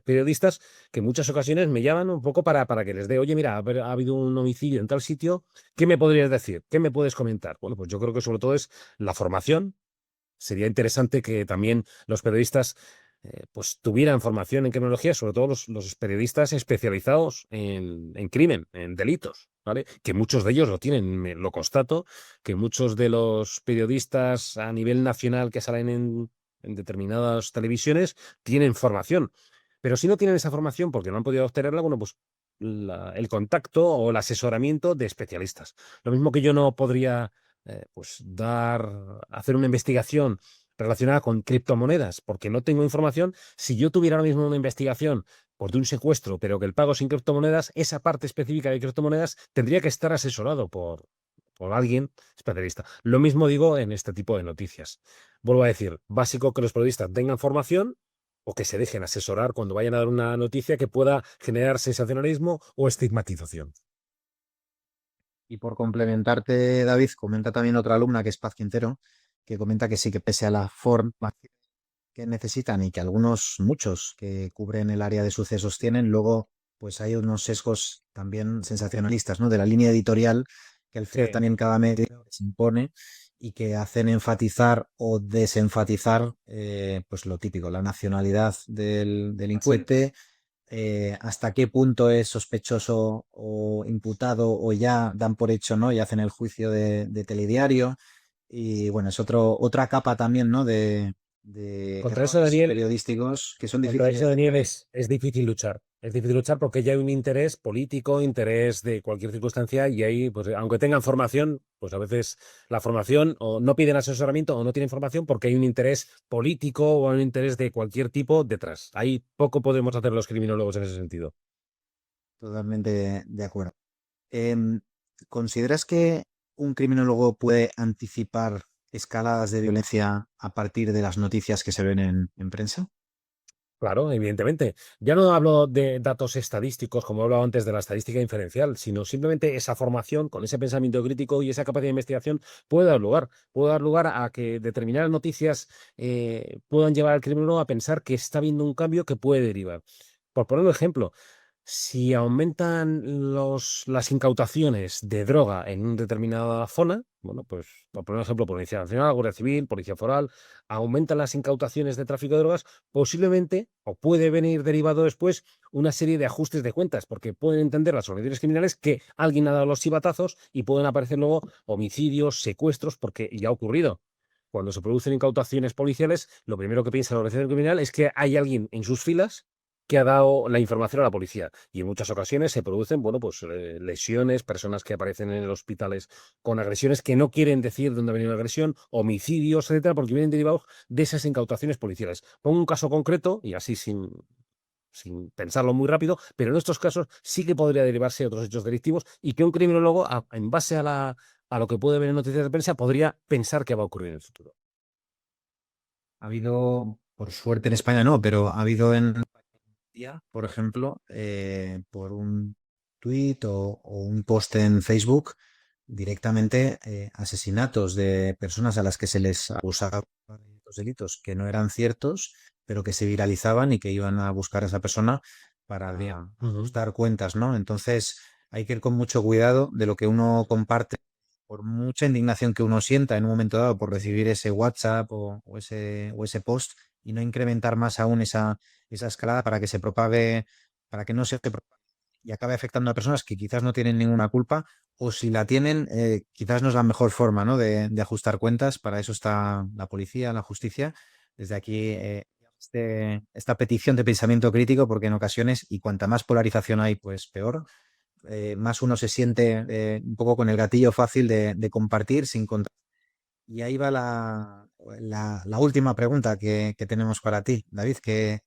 periodistas que en muchas ocasiones me llaman un poco para que les dé, oye, mira, ha habido un homicidio en tal sitio, ¿qué me podrías decir? ¿Qué me puedes comentar? Bueno, pues yo creo que sobre todo es la formación. Sería interesante que también los periodistas pues tuvieran formación en criminología, sobre todo los periodistas especializados en crimen, en delitos, ¿vale? Que muchos de ellos lo tienen, lo constato, que muchos de los periodistas a nivel nacional que salen en determinadas televisiones tienen formación. Pero si no tienen esa formación porque no han podido obtenerla, bueno, pues el contacto o el asesoramiento de especialistas. Lo mismo que yo no podría pues hacer una investigación relacionada con criptomonedas, porque no tengo información. Si yo tuviera ahora mismo una investigación por de un secuestro, pero que el pago sin criptomonedas, esa parte específica de criptomonedas tendría que estar asesorado por alguien especialista. Lo mismo digo en este tipo de noticias. Vuelvo a decir, básico que los periodistas tengan formación o que se dejen asesorar cuando vayan a dar una noticia que pueda generar sensacionalismo o estigmatización. Y por complementarte, David, comenta también otra alumna que es Paz Quintero, que comenta que sí, que pese a la forma que necesitan y que algunos, muchos que cubren el área de sucesos tienen, luego pues hay unos sesgos también sensacionalistas, ¿no? De la línea editorial que al final Sí, también cada medio se impone y que hacen enfatizar o desenfatizar pues lo típico, la nacionalidad del delincuente, hasta qué punto es sospechoso o imputado o ya dan por hecho, ¿no? Y hacen el juicio de telediario. Y bueno, es otra capa también, ¿no? De contra eso, errores Daniel, periodísticos que son contra difíciles eso, de Daniel, detectar. es difícil luchar. Es difícil luchar porque ya hay un interés político, interés de cualquier circunstancia, y ahí, pues, aunque tengan formación, pues a veces la formación o no piden asesoramiento o no tienen formación porque hay un interés político o un interés de cualquier tipo detrás. Ahí poco podemos hacer los criminólogos en ese sentido. Totalmente de acuerdo. Em, ¿Consideras que un criminólogo puede anticipar escaladas de violencia a partir de las noticias que se ven en prensa? Claro, evidentemente. Ya no hablo de datos estadísticos, como he hablado antes de la estadística inferencial, sino simplemente esa formación con ese pensamiento crítico y esa capacidad de investigación puede dar lugar a que determinadas noticias puedan llevar al criminólogo a pensar que está habiendo un cambio que puede derivar. Por poner un ejemplo, Si aumentan las incautaciones de droga en una determinada zona, bueno, pues por poner un ejemplo, Policía Nacional, Guardia Civil, Policía Foral, aumentan las incautaciones de tráfico de drogas, posiblemente, o puede venir derivado después, una serie de ajustes de cuentas, porque pueden entender las organizaciones criminales que alguien ha dado los chivatazos y pueden aparecer luego homicidios, secuestros, porque ya ha ocurrido. Cuando se producen incautaciones policiales, lo primero que piensa la organización criminal es que hay alguien en sus filas que ha dado la información a la policía. Y en muchas ocasiones se producen, bueno, pues lesiones, personas que aparecen en hospitales con agresiones que no quieren decir dónde ha venido la agresión, homicidios, etcétera, porque vienen derivados de esas incautaciones policiales. Pongo un caso concreto y así sin pensarlo muy rápido, pero en estos casos sí que podría derivarse de otros hechos delictivos y que un criminólogo, en base a lo que puede ver en noticias de prensa, podría pensar que va a ocurrir en el futuro. Ha habido, por suerte en España no, pero ha habido en día, por ejemplo, por un tuit o un post en Facebook, directamente asesinatos de personas a las que se les acusaba de estos delitos que no eran ciertos, pero que se viralizaban y que iban a buscar a esa persona para Ujú. ajustar cuentas, ¿no? Entonces hay que ir con mucho cuidado de lo que uno comparte, por mucha indignación que uno sienta en un momento dado por recibir ese WhatsApp o ese post, y no incrementar más aún esa escalada para que se propague, para que no se propague y acabe afectando a personas que quizás no tienen ninguna culpa, o si la tienen, quizás no es la mejor forma, ¿no? de ajustar cuentas. Para eso está la policía, la justicia. Desde aquí, esta petición de pensamiento crítico, porque en ocasiones, y cuanta más polarización hay, pues peor, más uno se siente un poco con el gatillo fácil de compartir sin contar. Y ahí va la última pregunta que tenemos para ti, David, que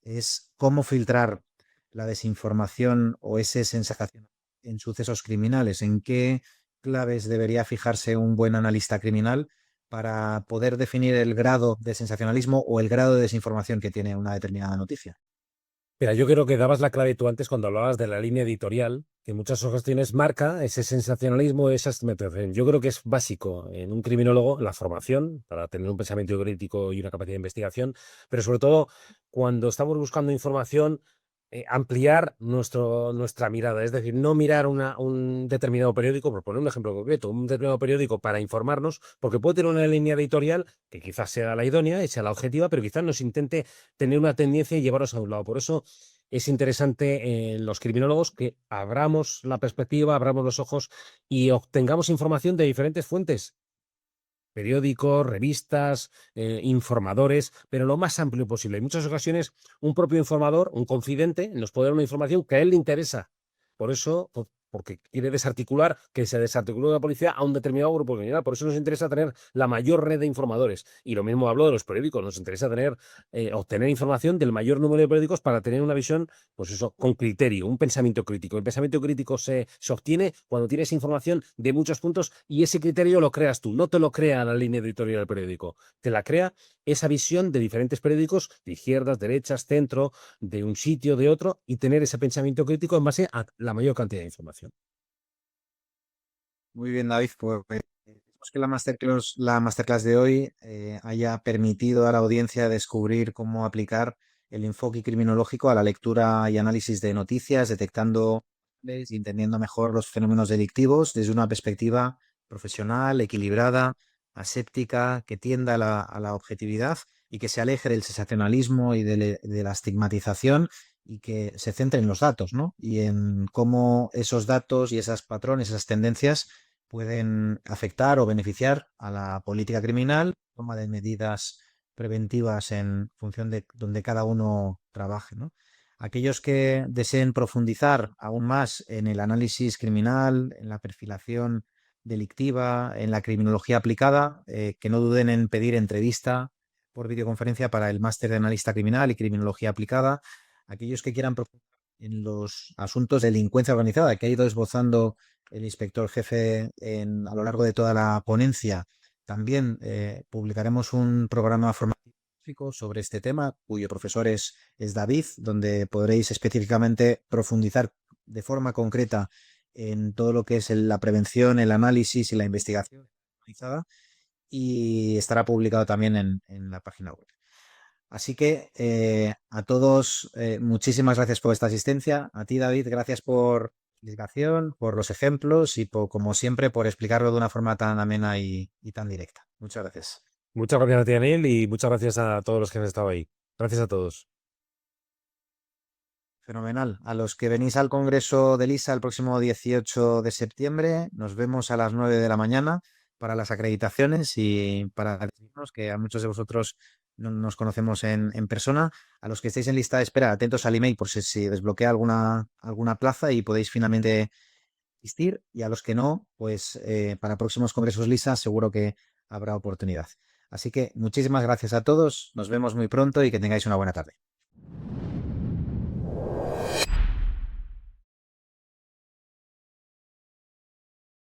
es cómo filtrar la desinformación o ese sensación en sucesos criminales. ¿En qué claves debería fijarse un buen analista criminal para poder definir el grado de sensacionalismo o el grado de desinformación que tiene una determinada noticia? Mira, yo creo que dabas la clave tú antes cuando hablabas de la línea editorial, que en muchas ocasiones marca ese sensacionalismo, esa estigmatización. Yo creo que es básico en un criminólogo la formación para tener un pensamiento crítico y una capacidad de investigación, pero sobre todo cuando estamos buscando información, ampliar nuestra mirada, es decir, no mirar un determinado periódico, por poner un ejemplo concreto, un determinado periódico para informarnos, porque puede tener una línea editorial que quizás sea la idónea y sea la objetiva, pero quizás nos intente tener una tendencia y llevarnos a un lado. Por eso es interesante en los criminólogos que abramos la perspectiva, abramos los ojos y obtengamos información de diferentes fuentes, periódicos, revistas, informadores, pero lo más amplio posible. En muchas ocasiones, un propio informador, un confidente, nos puede dar una información que a él le interesa. Por eso, porque quiere desarticular, que se desarticule la policía a un determinado grupo criminal. Por eso nos interesa tener la mayor red de informadores. Y lo mismo hablo de los periódicos. Nos interesa obtener información del mayor número de periódicos para tener una visión, pues eso, con criterio, un pensamiento crítico. El pensamiento crítico se obtiene cuando tienes información de muchos puntos y ese criterio lo creas tú, no te lo crea la línea editorial del periódico, te la crea esa visión de diferentes periódicos, de izquierdas, derechas, centro, de un sitio, de otro, y tener ese pensamiento crítico en base a la mayor cantidad de información. Muy bien, David, pues esperemos que la masterclass de hoy haya permitido a la audiencia descubrir cómo aplicar el enfoque criminológico a la lectura y análisis de noticias, detectando y entendiendo mejor los fenómenos delictivos desde una perspectiva profesional, equilibrada, aséptica, que tienda a la objetividad y que se aleje del sensacionalismo y de la estigmatización, y que se centre en los datos, ¿no? Y en cómo esos datos y esos patrones, esas tendencias pueden afectar o beneficiar a la política criminal, toma de medidas preventivas en función de donde cada uno trabaje, ¿no? Aquellos que deseen profundizar aún más en el análisis criminal, en la perfilación delictiva, en la criminología aplicada, que no duden en pedir entrevista por videoconferencia para el máster de analista criminal y criminología aplicada. Aquellos que quieran profundizar en los asuntos de delincuencia organizada que ha ido esbozando el inspector jefe a lo largo de toda la ponencia. También publicaremos un programa formativo sobre este tema, cuyo profesor es David, donde podréis específicamente profundizar de forma concreta en todo lo que es la prevención, el análisis y la investigación organizada, y estará publicado también en la página web. Así que a todos, muchísimas gracias por esta asistencia. A ti, David, gracias por la explicación, por los ejemplos y como siempre, por explicarlo de una forma tan amena y tan directa. Muchas gracias. Muchas gracias a ti, Daniel, y muchas gracias a todos los que han estado ahí. Gracias a todos. Fenomenal. A los que venís al Congreso de LISA el próximo 18 de septiembre, nos vemos a las 9 de la mañana para las acreditaciones y para decirnos que a muchos de vosotros no nos conocemos en persona. A los que estéis en lista de espera, atentos al email por si desbloquea alguna plaza y podéis finalmente asistir. Y a los que no, pues para próximos Congresos LISA seguro que habrá oportunidad. Así que muchísimas gracias a todos. Nos vemos muy pronto y que tengáis una buena tarde.